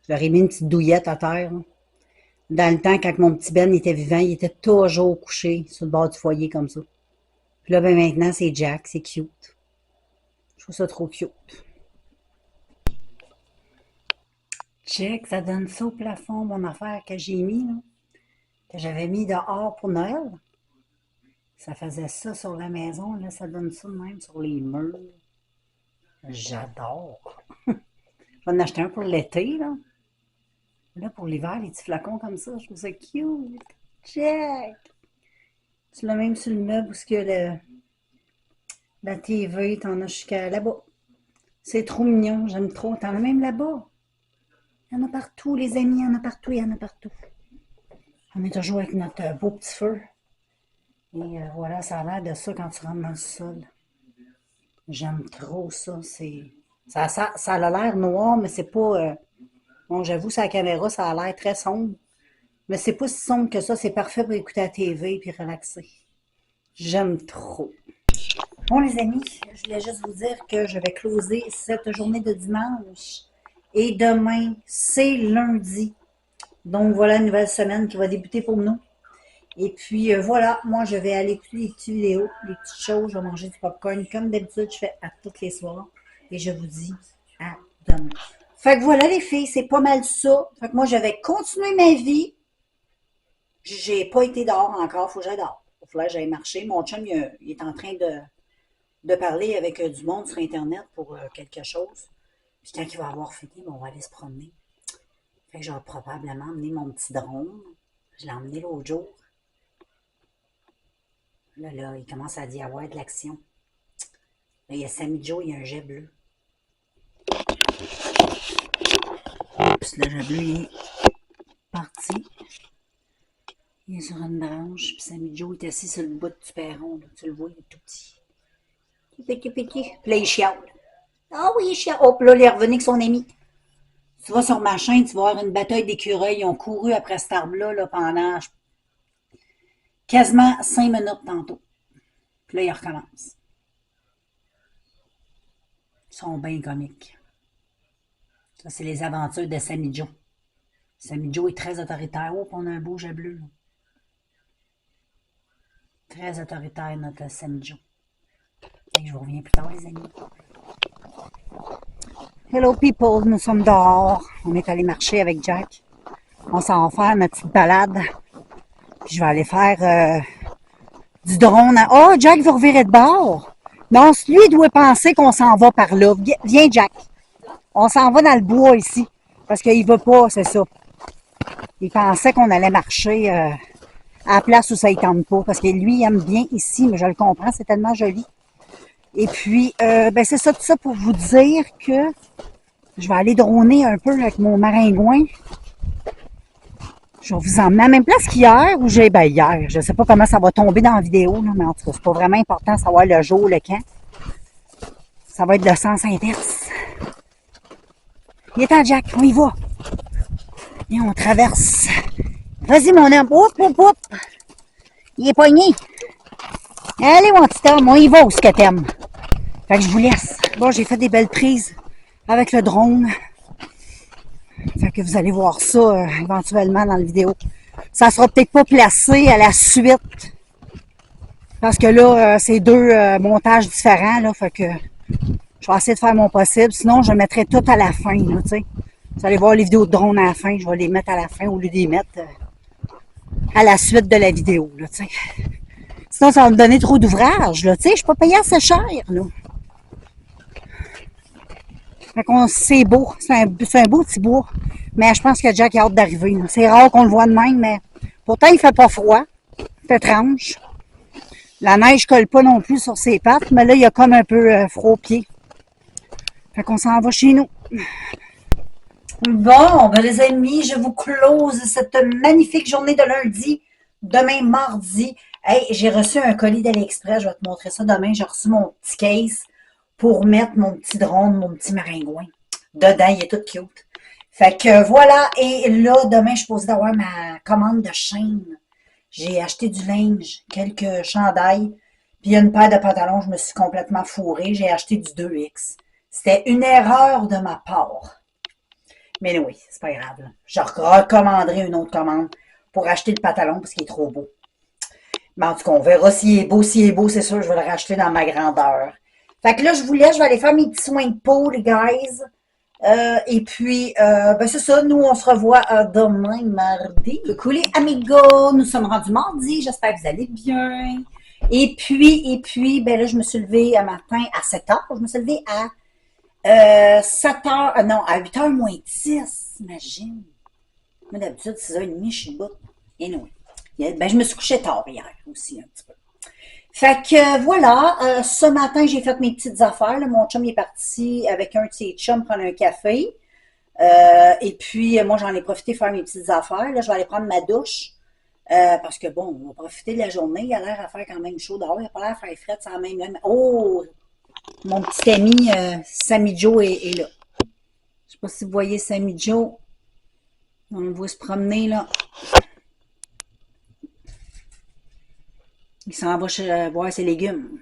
J'aurais mis une petite douillette à terre, hein. Dans le temps, quand mon petit Ben était vivant, il était toujours couché sur le bord du foyer comme ça. Puis là, ben maintenant, c'est Jack, c'est cute. Je trouve ça trop cute. Check, ça donne ça au plafond, mon affaire que j'ai mis, là, que j'avais mis dehors pour Noël. Ça faisait ça sur la maison, là, ça donne ça de même sur les murs. J'adore. Je vais en acheter un pour l'été, là. Là, pour l'hiver, les petits flacons comme ça, je trouve ça cute. Check! Tu l'as même sur le meuble où il y a la TV, t'en as jusqu'à là-bas. C'est trop mignon, j'aime trop. T'en as même là-bas. Il y en a partout, les amis, il y en a partout, il y en a partout. On est toujours avec notre beau petit feu. Et voilà, ça a l'air de ça quand tu rentres dans le sol. J'aime trop ça. Ça a l'air noir, mais c'est pas... bon, j'avoue, sur la caméra, ça a l'air très sombre. Mais c'est pas si sombre que ça. C'est parfait pour écouter la TV et relaxer. J'aime trop. Bon, les amis, je voulais juste vous dire que je vais closer cette journée de dimanche. Et demain, c'est lundi. Donc, voilà une nouvelle semaine qui va débuter pour nous. Et puis, voilà, moi, je vais aller écouter les petites vidéos, les petites choses. Je vais manger du popcorn comme d'habitude, je fais à tous les soirs. Et je vous dis à demain. Fait que voilà, les filles, c'est pas mal ça. Fait que moi, je vais continuer ma vie. J'ai pas été dehors encore, faut que j'aille dehors. Faut que j'aille marcher. Mon chum, il est en train de parler avec du monde sur Internet pour quelque chose. Puis quand il va avoir fini, on va aller se promener. Fait que je vais probablement emmener mon petit drone. Je l'ai emmené l'autre jour. Là, il commence à y avoir de l'action. Là, il y a Sammy Joe, il y a un jet bleu. Oups, le jet bleu, il est parti. Il est sur une branche, puis Sammy Joe est assis sur le bout du perron. Là. Tu le vois, il est tout petit. Tout petit, petit. Puis là, il chiale. Ah oui, il chiale. Oh, puis là, il est revenu avec son ami. Tu vas sur ma chaîne, tu vas voir une bataille d'écureuils. Ils ont couru après cet arbre-là là, pendant quasiment 5 minutes tantôt. Puis là, ils recommencent. Ils sont bien comiques. Ça, c'est les aventures de Sammy Joe. Sammy Joe est très autoritaire. Oh, puis on a un beau jet bleu. Là. Très autoritaire, notre Sammy Joe. Et je vous reviens plus tard, les amis. Hello people, nous sommes dehors. On est allé marcher avec Jack. On s'en va faire notre petite balade. Puis je vais aller faire du drone. Oh, Jack veut revirer de bord. Non, lui, il doit penser qu'on s'en va par là. Viens, Jack. On s'en va dans le bois ici. Parce qu'il veut pas, c'est ça. Il pensait qu'on allait marcher à la place où ça ne tente pas. Parce que lui, il aime bien ici, mais je le comprends, c'est tellement joli. Et puis, ben c'est ça, tout ça pour vous dire que je vais aller droner un peu avec mon maringouin. Je vais vous emmener à la même place qu'hier, ou ben hier, je ne sais pas comment ça va tomber dans la vidéo, là, mais en tout cas, c'est pas vraiment important de savoir le jour, le quand. Ça va être le sens inverse. Il est temps, Jack, on y va. Et on traverse. Vas-y, mon homme. Oup, oup, oup. Il est pogné. Allez, mon petit homme, on y va où ce que t'aimes. Fait que je vous laisse. Bon, j'ai fait des belles prises avec le drone. Fait que vous allez voir ça éventuellement dans la vidéo. Ça sera peut-être pas placé à la suite. Parce que là, c'est deux montages différents. Là, fait que je vais essayer de faire mon possible. Sinon, je mettrai tout à la fin. Là, t'sais. Vous allez voir les vidéos de drone à la fin. Je vais les mettre à la fin au lieu de les mettre à la suite de la vidéo. Là, t'sais. Sinon, ça va me donner trop d'ouvrage. Je suis pas payée assez cher. Là. Fait qu'on, c'est beau. C'est un beau petit bois. Mais je pense que Jack a hâte d'arriver. C'est rare qu'on le voit de même, mais pourtant, il fait pas froid. C'est étrange. La neige colle pas non plus sur ses pattes, mais là, il y a comme un peu froid aux pieds. Fait qu'on s'en va chez nous. Bon, ben les amis, je vous close cette magnifique journée de lundi. Demain, mardi. Hey, j'ai reçu un colis d'AliExpress. Je vais te montrer ça demain. J'ai reçu mon petit case pour mettre mon petit drone, mon petit maringouin. Dedans, il est tout cute. Fait que voilà. Et là, demain, je suis supposée d'avoir ma commande de chaîne. J'ai acheté du linge, quelques chandails, puis une paire de pantalons, je me suis complètement fourrée. J'ai acheté du 2X. C'était une erreur de ma part. Mais oui, c'est pas grave. Là. Je recommanderai une autre commande pour acheter le pantalon parce qu'il est trop beau. Mais en tout cas, on verra s'il est beau. S'il est beau, c'est sûr, je vais le racheter dans ma grandeur. Fait que là, je vous laisse, je vais aller faire mes petits soins de peau, les guys. Et puis, ben c'est ça, nous, on se revoit demain, mardi. Coucou les amigos, nous sommes rendus mardi, j'espère que vous allez bien. Et puis, ben là, je me suis levée un matin à 7 heures, je me suis levée à 7 heures, non, à 8 heures moins 10, imagine. Moi, d'habitude, 6h30, je suis debout. Et non. Ben, je me suis couchée tard hier aussi, un petit peu. Fait que voilà, ce matin, j'ai fait mes petites affaires. Là. Mon chum est parti avec un de ses chums prendre un café. Et puis, moi, j'en ai profité pour faire mes petites affaires. Là, je vais aller prendre ma douche. Parce que bon, on va profiter de la journée. Il a l'air à faire quand même chaud dehors. Il n'a pas l'air à faire frais sans même. Oh! Mon petit ami Sammy Joe est là. Je sais pas si vous voyez Sammy Joe. On le voit se promener là. Il s'en va voir ses légumes.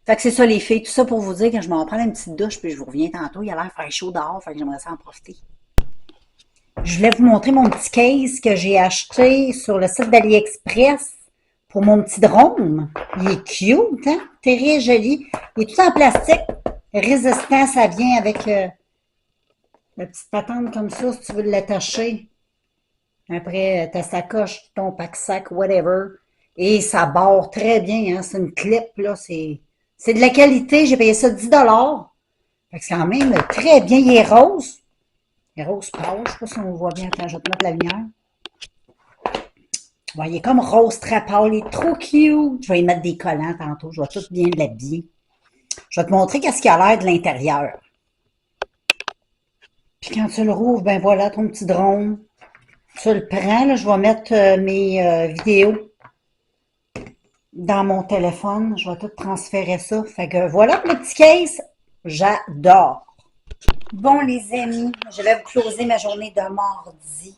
Fait que c'est ça les filles, tout ça pour vous dire que je m'en prends une petite douche puis je vous reviens tantôt. Il a l'air faire chaud dehors, fait que j'aimerais ça en profiter. Je voulais vous montrer mon petit case que j'ai acheté sur le site d'AliExpress pour mon petit drone. Il est cute, hein? Très joli. Il est tout en plastique, résistant, ça vient avec la petite patente comme ça si tu veux l'attacher. Après, ta sacoche, ton pack-sac, whatever. Et ça barre très bien, hein? C'est une clip, là, c'est de la qualité, j'ai payé ça 10$. Fait que c'est quand même très bien. Il est rose. Il est rose pâle, je sais pas si on le voit bien. Attends, je vais te mettre la lumière. Ouais, il est comme rose très pâle, il est trop cute. Je vais y mettre des collants tantôt, je vais tout bien l'habiller. Je vais te montrer qu'est-ce qu'il a l'air de l'intérieur. Puis quand tu le rouvres, ben voilà ton petit drone. Tu le prends, là, je vais mettre mes vidéos dans mon téléphone. Je vais tout transférer ça. Fait que voilà pour le petit case. J'adore. Bon, les amis, je vais vous closer ma journée de mardi.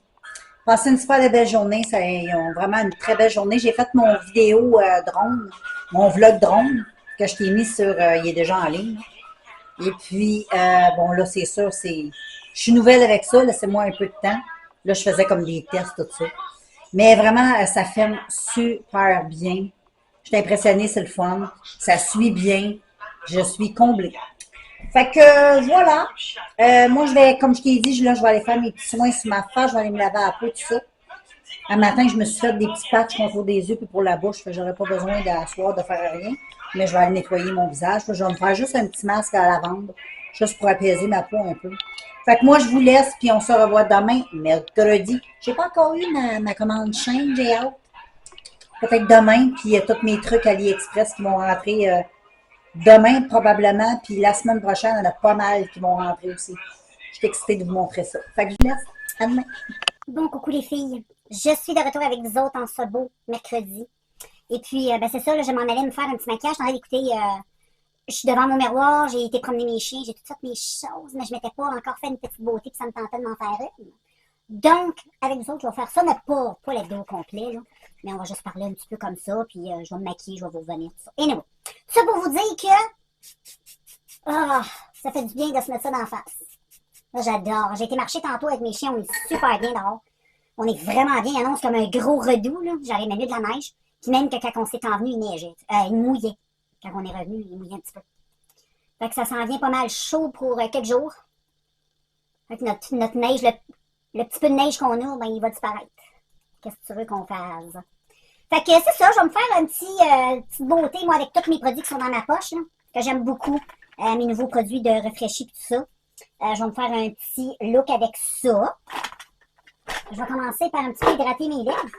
Passez une super belle journée. Ils ont vraiment une très belle journée. J'ai fait mon vidéo drone, mon vlog drone que je t'ai mis sur... il est déjà en ligne. Et puis, bon, là, c'est sûr, je suis nouvelle avec ça. Laissez-moi un peu de temps. Là, je faisais comme des tests, tout ça. Mais vraiment, ça filme super bien. Je suis impressionnée, c'est le fun. Ça suit bien. Je suis comblée. Fait que voilà. Moi, je vais, comme je t'ai dit, là, je vais aller faire mes petits soins sur ma face. Je vais aller me laver la peau, tout ça. Un matin, je me suis fait des petits patchs contre des yeux puis pour la bouche. J'aurais pas besoin d'asseoir, de faire rien. Mais je vais aller nettoyer mon visage. Je vais me faire juste un petit masque à la lavande. Juste pour apaiser ma peau un peu. Fait que moi, je vous laisse, puis on se revoit demain, mercredi. J'ai pas encore eu ma commande chaîne, j'ai hâte. Peut-être demain, puis il y a tous mes trucs AliExpress qui vont rentrer demain probablement, puis la semaine prochaine, il y en a pas mal qui vont rentrer aussi. Je suis excitée de vous montrer ça. Fait que je vous laisse. À demain. Bon, coucou les filles. Je suis de retour avec vous autres en ce beau mercredi. Et puis, ben c'est ça, là, je m'en allais me faire un petit maquillage. J'en ai écouté, je suis devant mon miroir, j'ai été promener mes chiens, j'ai toutes sortes mes choses, mais je m'étais pas encore fait une petite beauté, puis ça me tentait de m'en faire une. Donc, avec vous autres, je vais faire ça, mais pas l'hebdo au complet, là. Mais on va juste parler un petit peu comme ça, puis je vais me maquiller, je vais vous revenir, tout ça. Anyway, ça pour vous dire que, ah, ça fait du bien de se mettre ça dans la face. Moi, j'adore. J'ai été marcher tantôt avec mes chiens, on est super bien dehors. On est vraiment bien, il annonce comme un gros redoux, là. J'aurais même eu de la neige. Puis même que quand on s'est envenu, il neigeait. Il mouillait. Quand on est revenu, il mouillait un petit peu. Fait que ça s'en vient pas mal chaud pour quelques jours. Fait que notre neige, le petit peu de neige qu'on a, ben, il va disparaître. Qu'est-ce que tu veux qu'on fasse? Fait que c'est ça, je vais me faire un petite beauté, moi, avec tous mes produits qui sont dans ma poche, là, que j'aime beaucoup. Mes nouveaux produits de Refreshi et tout ça. Je vais me faire un petit look avec ça. Je vais commencer par un petit peu hydrater mes lèvres.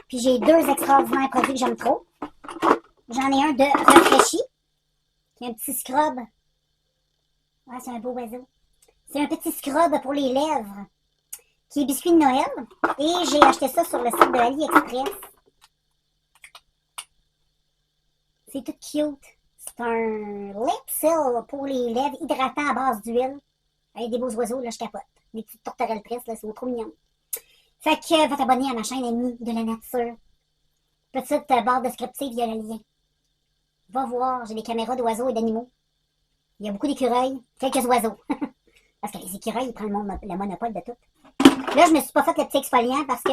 Puis j'ai deux extraordinaires produits que j'aime trop. J'en ai un de Refreshi, qui est un petit scrub. Ouais, c'est un beau oiseau. C'est un petit scrub pour les lèvres, qui est biscuit de Noël. Et j'ai acheté ça sur le site de AliExpress. C'est tout cute. C'est un lip seal pour les lèvres hydratant à base d'huile. Avec des beaux oiseaux, là, je capote. Des petites tourterelles tristes, là, c'est trop mignon. Fait que va t'abonner à ma chaîne Amie de la nature. Petite barre descriptive, il y a le lien. Va voir, j'ai des caméras d'oiseaux et d'animaux. Il y a beaucoup d'écureuils, quelques oiseaux. Parce que les écureuils, ils prennent le monopole de tout. Là, je me suis pas fait le petit exfoliant parce que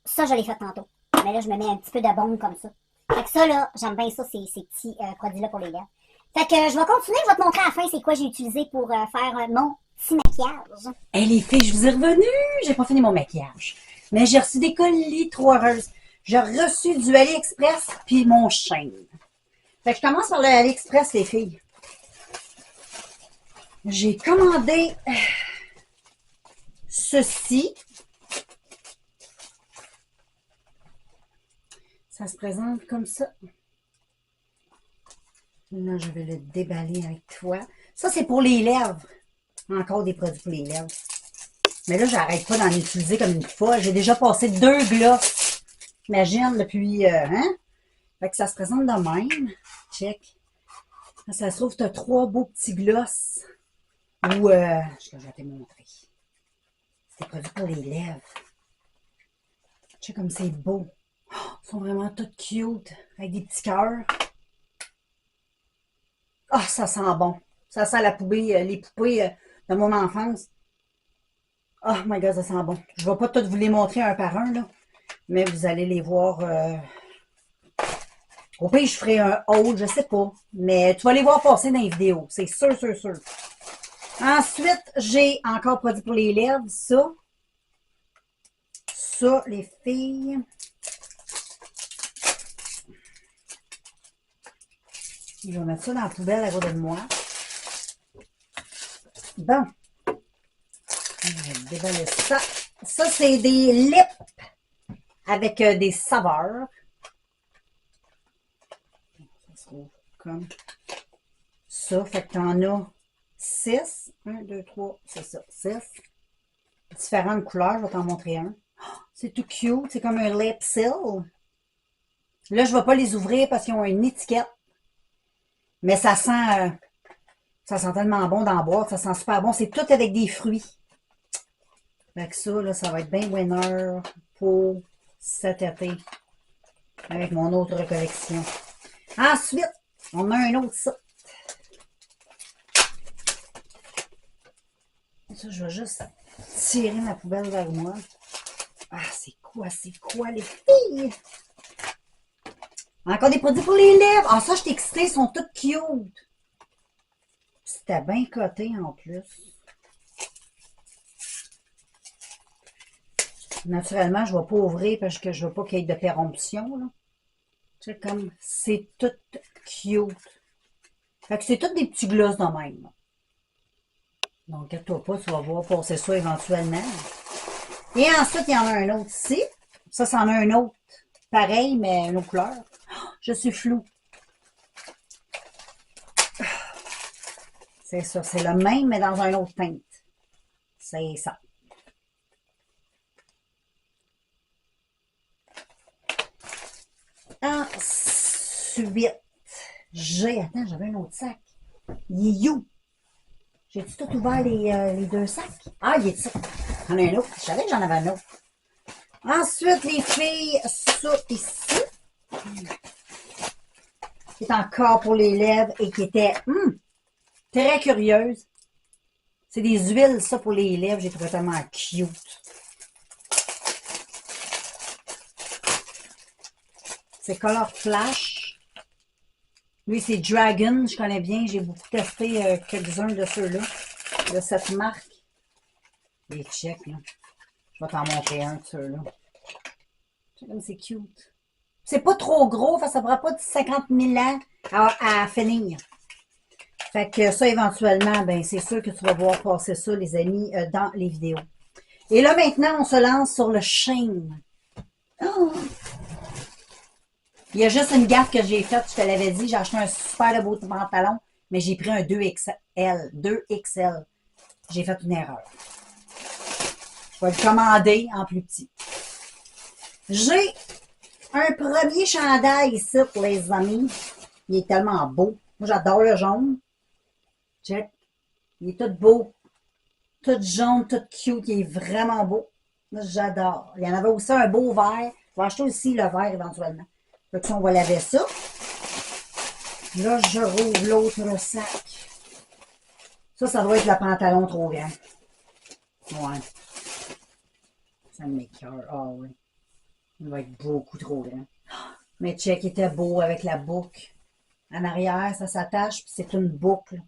ça, je l'ai fait tantôt. Mais là, je me mets un petit peu de baume comme ça. Fait que ça, là, j'aime bien ça, ces petits produits-là pour les lèvres. Fait que je vais continuer, je vais te montrer à la fin c'est quoi j'ai utilisé pour faire mon petit maquillage. Hey les filles, je vous ai revenu. J'ai pas fini mon maquillage. Mais j'ai reçu des colis, trop heureuse. J'ai reçu du AliExpress puis mon chêne. Fait que je commence par le AliExpress, les filles. J'ai commandé ceci. Ça se présente comme ça. Là, je vais le déballer avec toi. Ça, c'est pour les lèvres. Encore des produits pour les lèvres. Mais là, j'arrête pas d'en utiliser comme une folle. J'ai déjà passé 2 gloss. Imagine, depuis... hein? Fait que ça se présente de même. Check. Ça se trouve, tu as 3 beaux petits gloss. Ou, je vais te montrer. C'est des produits pour les lèvres. Check comme c'est beau. Oh, ils sont vraiment tous cute. Avec des petits cœurs. Ah, oh, ça sent bon. Ça sent la poupée, les poupées de mon enfance. Oh my god, ça sent bon. Je ne vais pas toutes vous les montrer un par un, là. Mais vous allez les voir. Au pire, je ferai un haul, je sais pas. Mais tu vas les voir passer dans les vidéos. C'est sûr, sûr, sûr. Ensuite, j'ai encore produit pour les lèvres. Ça. Ça, les filles. Je vais mettre ça dans la poubelle à côté de moi. Bon. Je vais déballer ça. Ça, c'est des lips avec des saveurs. Ça se trouve comme ça. Fait que t'en as 6. 1, 2, 3, c'est ça. 6. Différentes couleurs. Je vais t'en montrer un. Oh, c'est tout cute. C'est comme un lip seal. Là, je ne vais pas les ouvrir parce qu'ils ont une étiquette. Mais ça sent tellement bon d'en boire. Ça sent super bon. C'est tout avec des fruits. Fait que ça, là, ça va être bien winner pour cet été. Avec mon autre collection. Ensuite, on a un autre ça. Ça, je vais juste tirer ma poubelle vers moi. Ah, c'est quoi les filles? Encore des produits pour les lèvres. Ah, ça, je suis excitée, ils sont tous cute. C'était bien coté en plus. Naturellement, je ne vais pas ouvrir parce que je ne veux pas qu'il y ait de péremption. Là. Tu sais, comme c'est tout cute. Fait que c'est tous des petits gloss de même. Là. Donc, inquiète-toi pas, tu vas voir passer ça éventuellement. Et ensuite, il y en a un autre ici. Ça, c'en a un autre. Pareil, mais une autre couleur. Oh, je suis floue. C'est ça, c'est le même, mais dans un autre teinte. C'est ça. Ensuite, attends, j'avais un autre sac. Il est où? J'ai-tu tout ouvert les deux sacs? Ah, il est ça. J'en ai un autre. Je savais que j'en avais un autre. Ensuite, les filles, ça ici. Qui est encore pour les lèvres et qui était très curieuse. C'est des huiles, ça, pour les lèvres. J'ai trouvé tellement cute. C'est Color Flash. Lui, c'est Dragon. Je connais bien. J'ai beaucoup testé quelques-uns de ceux-là. De cette marque. Les checks, là. Je vais t'en montrer un de ceux-là. C'est cute. C'est pas trop gros, ça ne prend pas de 50 000 ans à finir. Fait que ça, éventuellement, ben c'est sûr que tu vas voir passer ça, les amis, dans les vidéos. Et là, maintenant, on se lance sur le Shein. Oh! Il y a juste une gaffe que j'ai faite, je te l'avais dit, j'ai acheté un super beau pantalon, mais j'ai pris un 2XL. 2XL. J'ai fait une erreur. Je vais le commander en plus petit. J'ai un premier chandail ici pour les amis. Il est tellement beau. Moi, j'adore le jaune. Check. Il est tout beau. Tout jaune, tout cute. Il est vraiment beau. Moi, j'adore. Il y en avait aussi un beau vert. Je vais acheter aussi le vert éventuellement. Fait que ça, on va laver ça. Là, je rouvre l'autre sac. Ça doit être le pantalon trop grand. Ouais. Ça m'écoeure. Ah oui. Il va être beaucoup trop grand. Mais check, il était beau avec la boucle. En arrière, ça s'attache, puis c'est une boucle.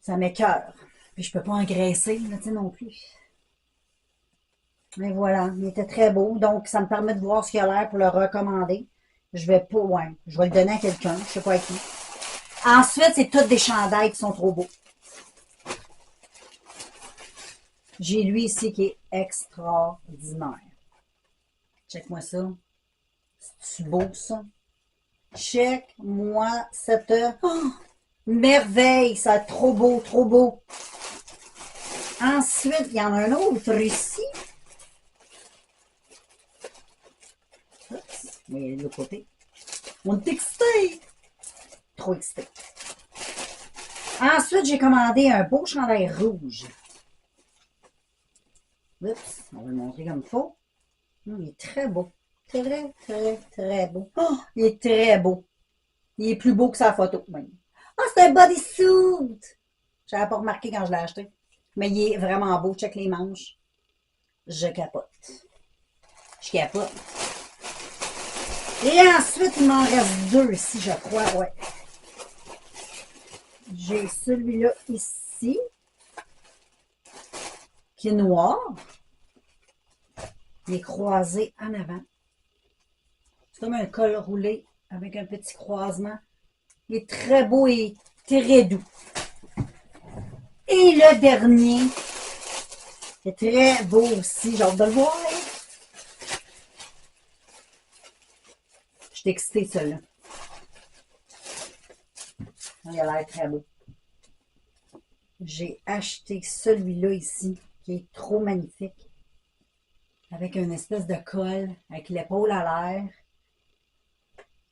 Ça m'écoeure. Puis je peux pas engraisser, là, tu sais, non plus. Mais voilà, il était très beau. Donc, ça me permet de voir ce qu'il a l'air pour le recommander. Je vais pas, ouais, je vais le donner à quelqu'un, je sais pas à qui. Ensuite, c'est tous des chandails qui sont trop beaux. J'ai lui ici qui est extraordinaire. Check-moi ça. C'est beau, ça? Check-moi cette merveille. Ça, trop beau, trop beau. Ensuite, il y en a un autre ici. Oups, mais de l'autre côté. On est excité. Trop excité. Ensuite, j'ai commandé un beau chandail rouge. Oups, on va le montrer comme il faut. Il est très beau. Très, très, très beau. Oh, il est très beau. Il est plus beau que sa photo, même. Ah, c'est un bodysuit! Je n'avais pas remarqué quand je l'ai acheté. Mais il est vraiment beau. Check les manches. Je capote. Je capote. Et ensuite, il m'en reste deux ici, je crois. Ouais. J'ai celui-là ici. Qui est noir. Il est croisé en avant. C'est comme un col roulé avec un petit croisement. Il est très beau et très doux. Et le dernier est très beau aussi. J'ai hâte de le voir. Je suis excitée, celui-là. Il a l'air très beau. J'ai acheté celui-là ici, qui est trop magnifique. Avec une espèce de col, avec l'épaule à l'air.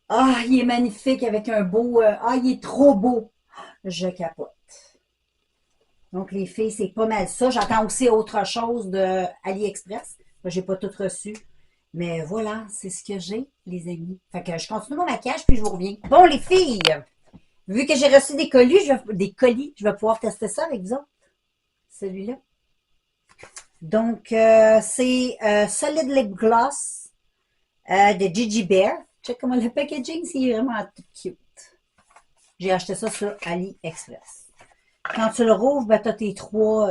Ah, il est magnifique avec un beau... ah, il est trop beau. Je capote. Donc, les filles, c'est pas mal ça. J'attends aussi autre chose de AliExpress. J'ai pas tout reçu. Mais voilà, c'est ce que j'ai, les amis. Fait que je continue mon maquillage, puis je vous reviens. Bon, les filles, vu que j'ai reçu des colis, je vais pouvoir tester ça avec vous autres. Celui-là. Donc, c'est Solid Lip Gloss de Gigi Bear. Check comment le packaging, c'est vraiment tout cute. J'ai acheté ça sur AliExpress. Quand tu le rouvres, ben, tu as tes trois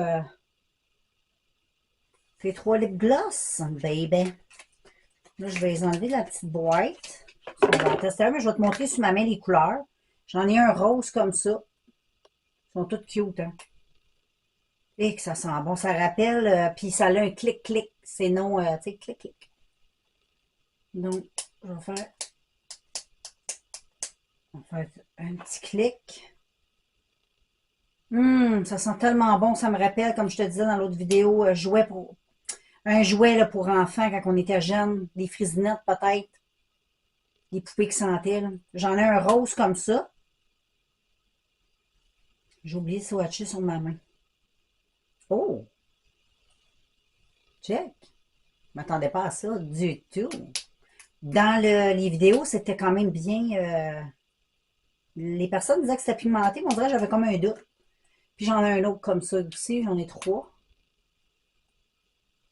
lip gloss, baby. Là, je vais les enlever de la petite boîte. On va en tester un, mais je vais te montrer sur ma main les couleurs. J'en ai un rose comme ça. Ils sont toutes cute, hein. Et que ça sent bon. Ça rappelle, puis ça a un clic-clic. C'est non, tu sais, clic-clic. Donc, je vais faire un petit clic. Ça sent tellement bon. Ça me rappelle, comme je te disais dans l'autre vidéo, un jouet là, pour enfants quand on était jeune. Des frisinettes peut-être. des poupées qui sentaient, là. J'en ai un rose comme ça. J'ai oublié de swatcher sur ma main. Oh! Check! Je m'attendais pas à ça du tout. Dans les vidéos, c'était quand même bien... les personnes disaient que c'était pimenté, mais on dirait que j'avais comme un doute. Puis j'en ai un autre comme ça aussi, j'en ai 3.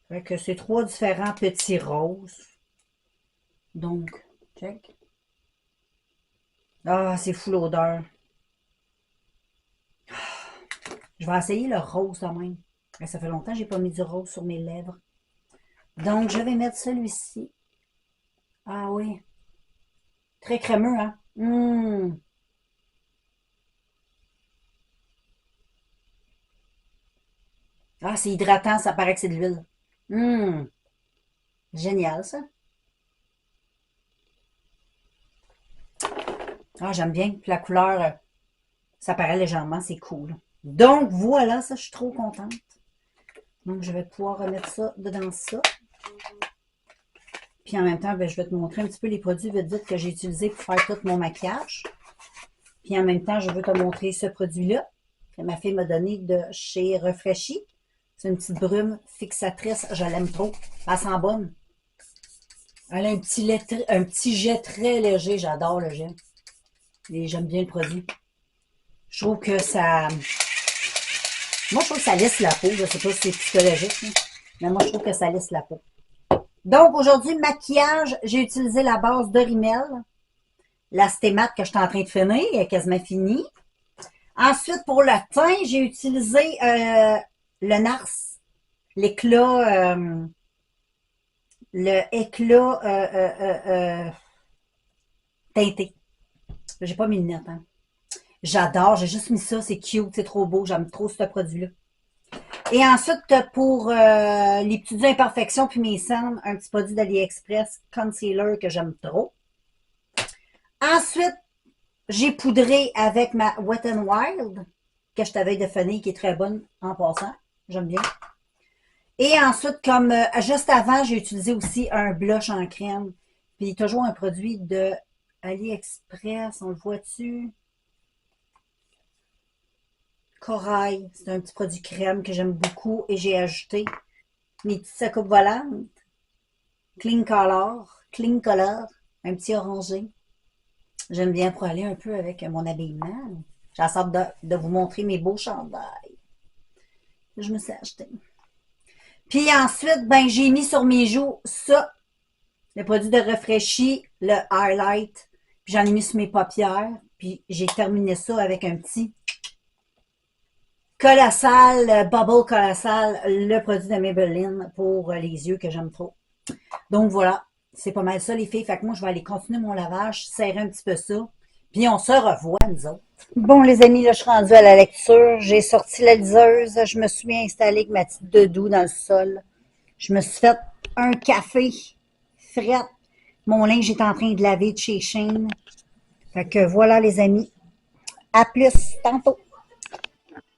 Fait que c'est 3 différents petits roses. Donc, check. Ah, c'est fou l'odeur. Je vais essayer le rose quand même. Ça fait longtemps que j'ai pas mis du rose sur mes lèvres. Donc, je vais mettre celui-ci. Ah oui. Très crémeux, hein? Ah, c'est hydratant, ça paraît que c'est de l'huile. Génial, ça. Ah, j'aime bien. Puis la couleur, ça paraît légèrement, c'est cool. Donc, voilà, ça, je suis trop contente. Donc, je vais pouvoir remettre ça dedans ça. Puis en même temps, ben, je vais te montrer un petit peu les produits vite vite que j'ai utilisés pour faire tout mon maquillage. Puis en même temps, je veux te montrer ce produit-là que ma fille m'a donné de chez Refreshy. C'est une petite brume fixatrice. Je l'aime trop. Elle sent bonne. Elle a un petit jet très léger. J'adore le jet. Et j'aime bien le produit. Je trouve que ça... Moi, je trouve que ça lisse la peau. Je sais pas si c'est psychologique, hein, mais moi, je trouve que ça lisse la peau. Donc, aujourd'hui, maquillage, j'ai utilisé la base de Rimmel. La Stémat que je suis en train de finir, elle est quasiment finie. Ensuite, pour le teint, j'ai utilisé le Nars, l'éclat, teinté. J'ai pas mis de lunettes, hein. J'adore, j'ai juste mis ça, c'est cute, c'est trop beau, j'aime trop ce produit-là. Et ensuite, pour les petites imperfections puis mes cernes, un petit produit d'AliExpress, concealer que j'aime trop. Ensuite, j'ai poudré avec ma Wet n Wild, que je t'avais de finir, qui est très bonne en passant. J'aime bien. Et ensuite, comme juste avant, j'ai utilisé aussi un blush en crème. Puis toujours un produit de AliExpress, on le voit-tu? Corail, c'est un petit produit crème que j'aime beaucoup et j'ai ajouté mes petites sacoupes volantes. Clean Color, un petit orangé. J'aime bien pour aller un peu avec mon habillement. J'ai sorte de vous montrer mes beaux chandails que je me suis acheté. Puis ensuite, ben j'ai mis sur mes joues ça, le produit de Refreshy, le highlight. Puis j'en ai mis sur mes paupières. Puis j'ai terminé ça avec un petit colossal, bubble colossal, le produit de Maybelline pour les yeux que j'aime trop. Donc voilà, c'est pas mal ça les filles. Fait que moi, je vais aller continuer mon lavage, serrer un petit peu ça. Puis on se revoit, nous autres. Bon, les amis, là, je suis rendue à la lecture. J'ai sorti la liseuse. Je me suis installée avec ma petite doudou dans le sol. Je me suis fait un café fret. Mon linge est en train de laver de chez Shein. Fait que voilà, les amis. À plus, tantôt.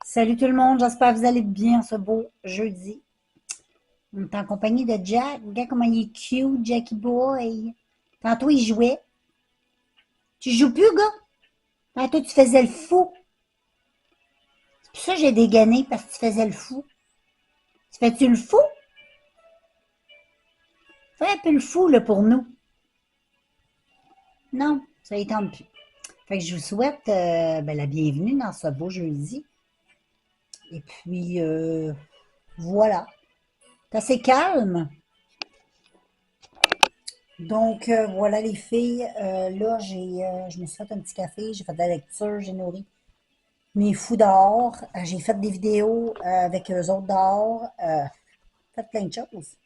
Salut tout le monde. J'espère que vous allez bien ce beau jeudi. On est en compagnie de Jack. Regarde comment il est cute, Jackie Boy. Tantôt, il jouait. Tu joues plus, gars? Tantôt, tu faisais le fou. C'est pour ça que j'ai dégainé, parce que tu faisais le fou. Tu fais-tu le fou? Fais un peu le fou, là, pour nous. Non, ça y tente plus. Fait que je vous souhaite ben, la bienvenue dans ce beau jeudi. Et puis, voilà. C'est assez calme. Donc, voilà les filles. Là, je me suis fait un petit café, j'ai fait de la lecture, j'ai nourri mes fous dehors. J'ai fait des vidéos avec eux autres dehors. Fait plein de choses.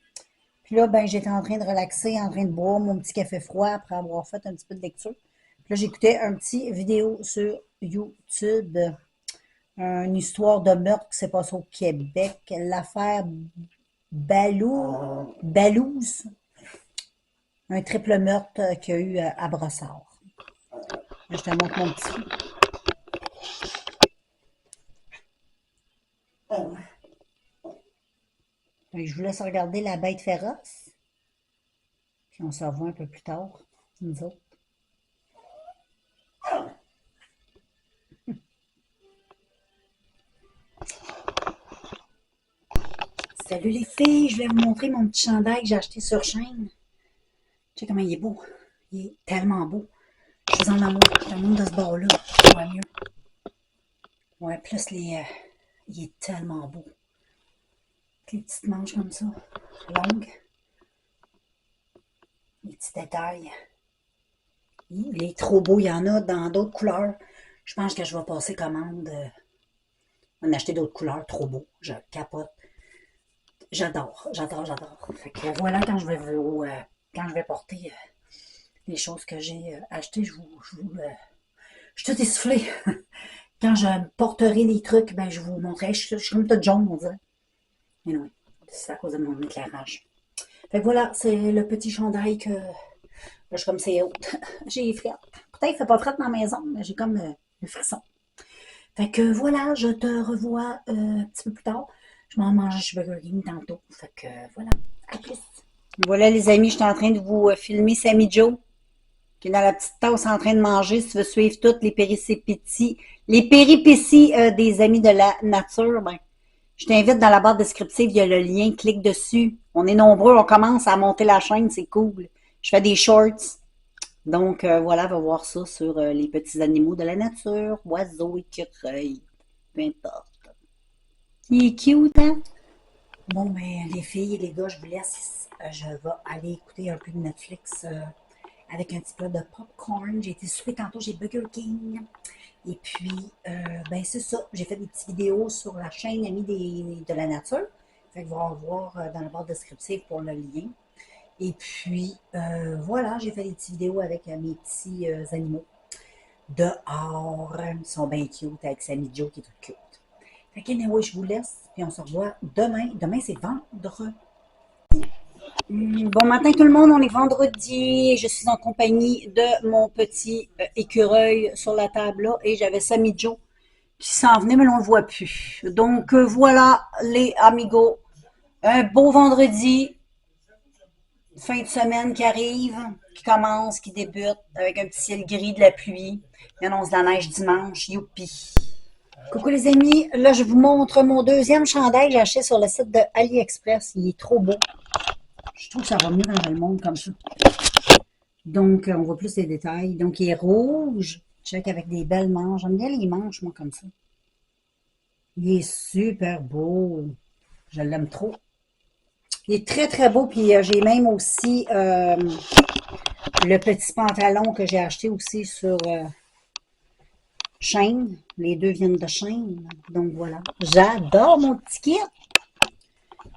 Puis là, ben, j'étais en train de relaxer, en train de boire mon petit café froid après avoir fait un petit peu de lecture. Puis là, j'écoutais un petit vidéo sur YouTube. Une histoire de meurtre qui s'est passée au Québec. L'affaire Balouse. Un triple meurtre qu'il y a eu à Brossard. Là, je te montre mon petit. Fait que je vous laisse regarder La Bête féroce. Puis on se revoit un peu plus tard, nous autres. Salut les filles, je vais vous montrer mon petit chandail que j'ai acheté sur chaîne. Tu sais comment il est beau. Il est tellement beau. Je suis en amour. Je l'amour de ce bord-là. Ouais, mieux. Ouais, plus les... il est tellement beau. Les petites manches comme ça, longues. Les petits détails. Il est trop beau. Il y en a dans d'autres couleurs. Je pense que je vais passer commande. On a acheté d'autres couleurs. Trop beau. Je capote. J'adore. Fait que voilà, quand je vais porter les choses que j'ai achetées, je suis tout essoufflée. Quand je porterai les trucs, ben, je vous montrerai. Je suis comme toute jaune, on dirait. Mais non, c'est à cause de mon éclairage. Fait que voilà, c'est le petit chandail que... Là, je suis comme c'est haut. J'ai frais. Peut-être qu'il ne fait pas frais dans la maison, mais j'ai comme le frisson. Fait que voilà, je te revois un petit peu plus tard. Je m'en mange chez Burger King tantôt. Fait que voilà, à plus. Voilà les amis, je suis en train de vous filmer Sammy Joe, qui est dans la petite tasse en train de manger. Si tu veux suivre toutes les péripéties des amis de la nature, ben, je t'invite dans la barre descriptive, il y a le lien, clique dessus. On est nombreux, on commence à monter la chaîne, c'est cool. Je fais des shorts. Donc voilà, va voir ça sur les petits animaux de la nature, oiseaux, écureuils, peu importe. Il est cute, hein? Bon, ben, les filles et les gars, je vous laisse. Je vais aller écouter un peu de Netflix avec un petit peu de popcorn. J'ai été souper tantôt chez Burger King. Et puis, ben, c'est ça. J'ai fait des petites vidéos sur la chaîne Amis de la nature. Fait que vous allez voir dans la barre descriptive pour le lien. Et puis, voilà, j'ai fait des petites vidéos avec mes petits animaux dehors. Ils sont bien cute avec Sammy Joe qui est tout cute. Fait que, anyway, je vous laisse, puis on se revoit demain. Demain, c'est vendredi. Bon matin tout le monde, on est vendredi. Je suis en compagnie de mon petit écureuil sur la table là et j'avais Sammy Joe qui s'en venait, mais on ne le voit plus. Donc voilà les amigos. Un beau vendredi. Fin de semaine qui arrive, qui commence, qui débute, avec un petit ciel gris, de la pluie. Il annonce de la neige dimanche. Youpi! Coucou les amis, là je vous montre mon deuxième chandail que j'ai acheté sur le site de AliExpress. Il est trop beau. Je trouve que ça va mieux dans le monde comme ça. Donc, on voit plus les détails. Donc, il est rouge. Check avec des belles manches. J'aime bien les manches, moi, comme ça. Il est super beau. Je l'aime trop. Il est très, très beau. Puis, j'ai même aussi le petit pantalon que j'ai acheté aussi sur Shein. Les deux viennent de Shein. Donc, voilà. J'adore mon petit kit.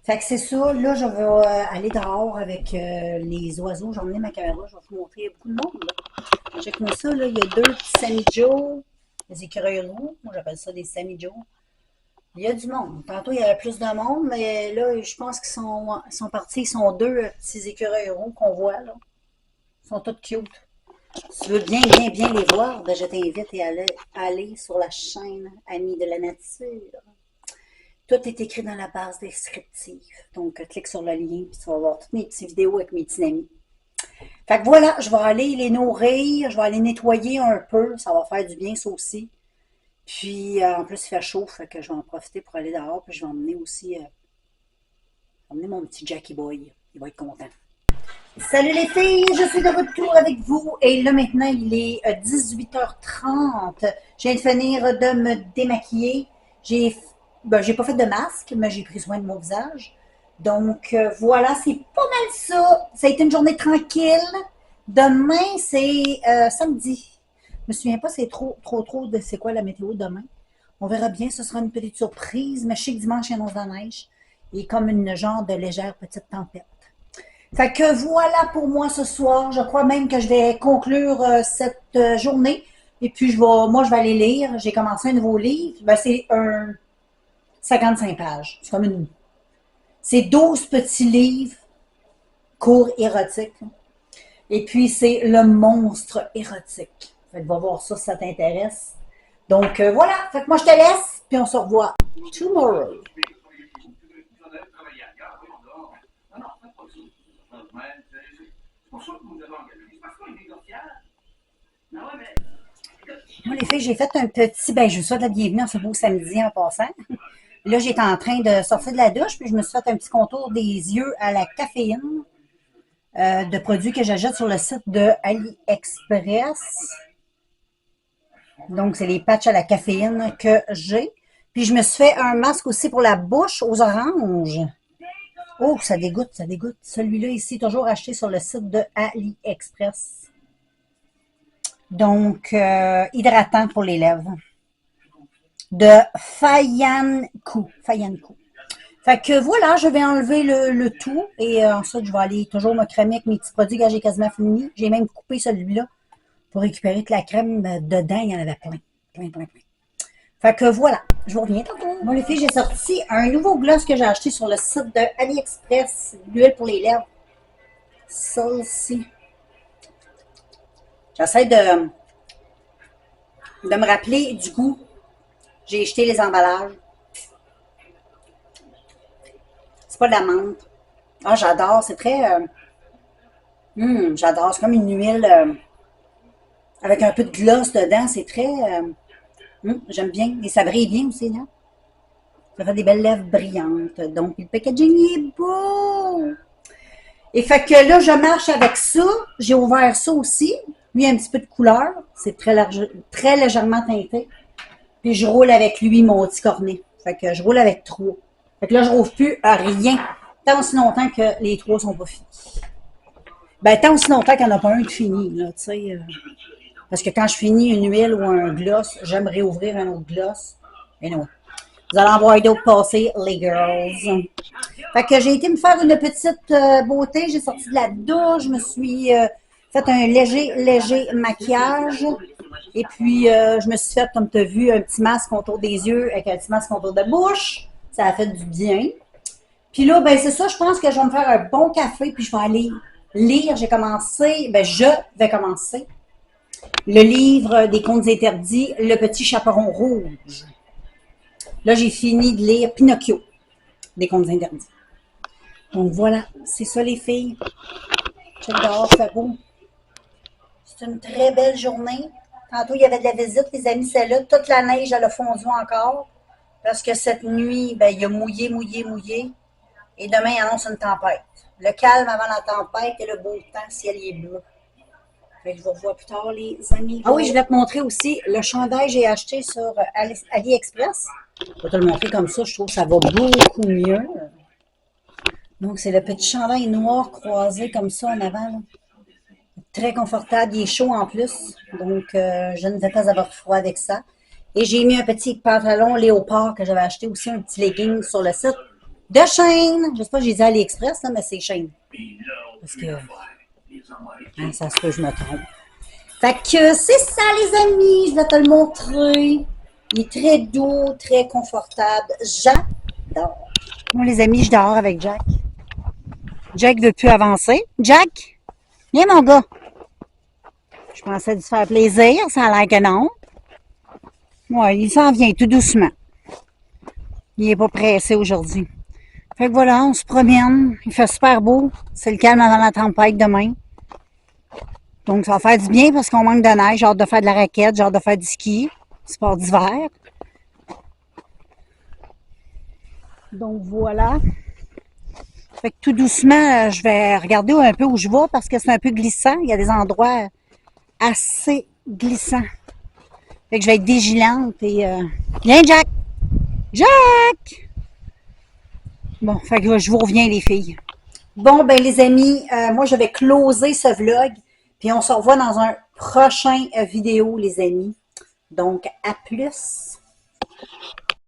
Fait que c'est ça. Là, je vais aller dehors avec les oiseaux. J'ai emmené ma caméra. Je vais vous montrer. Il y a beaucoup de monde, là. Check-moi ça, là. Il y a deux petits Sammy Joe. Des écureuils roux. Moi, j'appelle ça des Sammy Joe. Il y a du monde. Tantôt, il y avait plus de monde, mais là, je pense qu'ils sont partis. Ils sont deux petits écureuils roux qu'on voit, là. Ils sont tous cute. Si tu veux bien les voir, ben, je t'invite à aller sur la chaîne Amis de la nature. Tout est écrit dans la base descriptive. Donc, clique sur le lien, puis tu vas voir toutes mes petites vidéos avec mes petits amis. Fait que voilà, je vais aller les nourrir, je vais aller nettoyer un peu. Ça va faire du bien, ça aussi. Puis, en plus, il fait chaud, fait que je vais en profiter pour aller dehors. Puis, je vais emmener aussi emmener mon petit Jackie Boy. Il va être content. Salut les filles, je suis de retour avec vous. Et là, maintenant, il est 18h30. Je viens de finir de me démaquiller. J'ai pas fait de masque, mais j'ai pris soin de mon visage. Donc, voilà, c'est pas mal ça. Ça a été une journée tranquille. Demain, c'est samedi. Je me souviens pas, c'est trop de c'est quoi la météo demain. On verra bien, ce sera une petite surprise. Mais je sais que dimanche, il y a de la neige. Et comme une genre de légère petite tempête. Fait que voilà pour moi ce soir. Je crois même que je vais conclure cette journée. Et puis, je vais aller lire. J'ai commencé un nouveau livre. Ben, c'est un 55 pages. C'est 12 petits livres courts érotiques. Et puis, c'est le monstre érotique. Fait que va voir ça si ça t'intéresse. Donc, voilà. Fait que moi, je te laisse. Puis, on se revoit tomorrow. Moi, les filles, j'ai fait un petit, ben, je vous souhaite la bienvenue en ce beau samedi en passant. Là, j'étais en train de sortir de la douche, puis je me suis fait un petit contour des yeux à la caféine de produits que j'achète sur le site de AliExpress. Donc, c'est les patchs à la caféine que j'ai. Puis, je me suis fait un masque aussi pour la bouche aux oranges. Oh, ça dégoûte, ça dégoûte. Celui-là ici, toujours acheté sur le site de AliExpress. Donc, hydratant pour les lèvres. De Fayanku. Fayanku. Fait que voilà, je vais enlever le tout. Et ensuite, je vais aller toujours me crémer avec mes petits produits que j'ai quasiment fini. J'ai même coupé celui-là pour récupérer toute la crème dedans. Il y en avait plein. Plein, plein, plein. Fait que voilà, je vous reviens tantôt. Bon les filles, j'ai sorti un nouveau gloss que j'ai acheté sur le site de AliExpress, l'huile pour les lèvres. Celle-ci. J'essaie de me rappeler du goût. J'ai jeté les emballages. C'est pas de la menthe. Ah, j'adore, c'est très... j'adore, c'est comme une huile avec un peu de gloss dedans. C'est très... j'aime bien. Et ça brille bien aussi, là. Ça fait des belles lèvres brillantes. Donc, le packaging est beau! Et fait que là, je marche avec ça. J'ai ouvert ça aussi. Lui, un petit peu de couleur. C'est très légèrement teinté. Puis, je roule avec lui mon petit cornet. Fait que je roule avec 3. Fait que là, je rouvre plus à rien. Tant aussi longtemps que les 3 sont pas finis. Ben, tant aussi longtemps qu'il n'y en a pas un de fini, là, tu sais. Parce que quand je finis une huile ou un gloss, j'aime réouvrir un autre gloss. Et non. Vous allez en voir d'autres passer, les girls. Fait que j'ai été me faire une petite beauté. J'ai sorti de la douche. Je me suis fait un léger maquillage. Et puis, je me suis fait, comme tu as vu, un petit masque autour des yeux avec un petit masque autour de la bouche. Ça a fait du bien. Puis là, ben c'est ça. Je pense que je vais me faire un bon café. Puis je vais aller lire. Je vais commencer le livre des contes interdits, Le Petit Chaperon Rouge. Là, j'ai fini de lire Pinocchio, des contes interdits. Donc voilà, c'est ça les filles. Check dehors, c'est beau. C'est une très belle journée. Tantôt, il y avait de la visite, les amis, c'est là. Toute la neige, elle a fondu encore. Parce que cette nuit, ben, il a mouillé. Et demain, il annonce une tempête. Le calme avant la tempête et le beau temps, ciel est bleu. Fait que je vous revois plus tard, les amis. Ah oui, je voulais te montrer aussi le chandail que j'ai acheté sur AliExpress. Je vais te le montrer comme ça, je trouve que ça va beaucoup mieux. Donc, c'est le petit chandail noir croisé comme ça en avant. Là. Très confortable, il est chaud en plus. Donc, je ne vais pas avoir froid avec ça. Et j'ai mis un petit pantalon léopard que j'avais acheté aussi, un petit legging sur le site de Shein. Je ne sais pas, j'ai dit AliExpress, là, mais c'est Shein. Parce que ça se peut, je me trompe. Fait que c'est ça, les amis. Je vais te le montrer. Il est très doux, très confortable. J'adore. Bon, les amis, je dors avec Jack. Jack ne veut plus avancer. Jack, viens, mon gars. Je pensais de se faire plaisir. Ça a l'air que non. Ouais, il s'en vient tout doucement. Il n'est pas pressé aujourd'hui. Fait que voilà, on se promène. Il fait super beau. C'est le calme avant la tempête demain. Donc, ça va faire du bien parce qu'on manque de neige. J'ai hâte de faire de la raquette, j'ai hâte de faire du ski. Sport d'hiver. Donc, voilà. Fait que tout doucement, je vais regarder un peu où je vais parce que c'est un peu glissant. Il y a des endroits assez glissants. Fait que je vais être vigilante et... Viens, Jack! Jack! Bon, fait que je vous reviens, les filles. Bon, ben les amis, moi, je vais closer ce vlog. Puis on se revoit dans un prochain vidéo, les amis. Donc, à plus!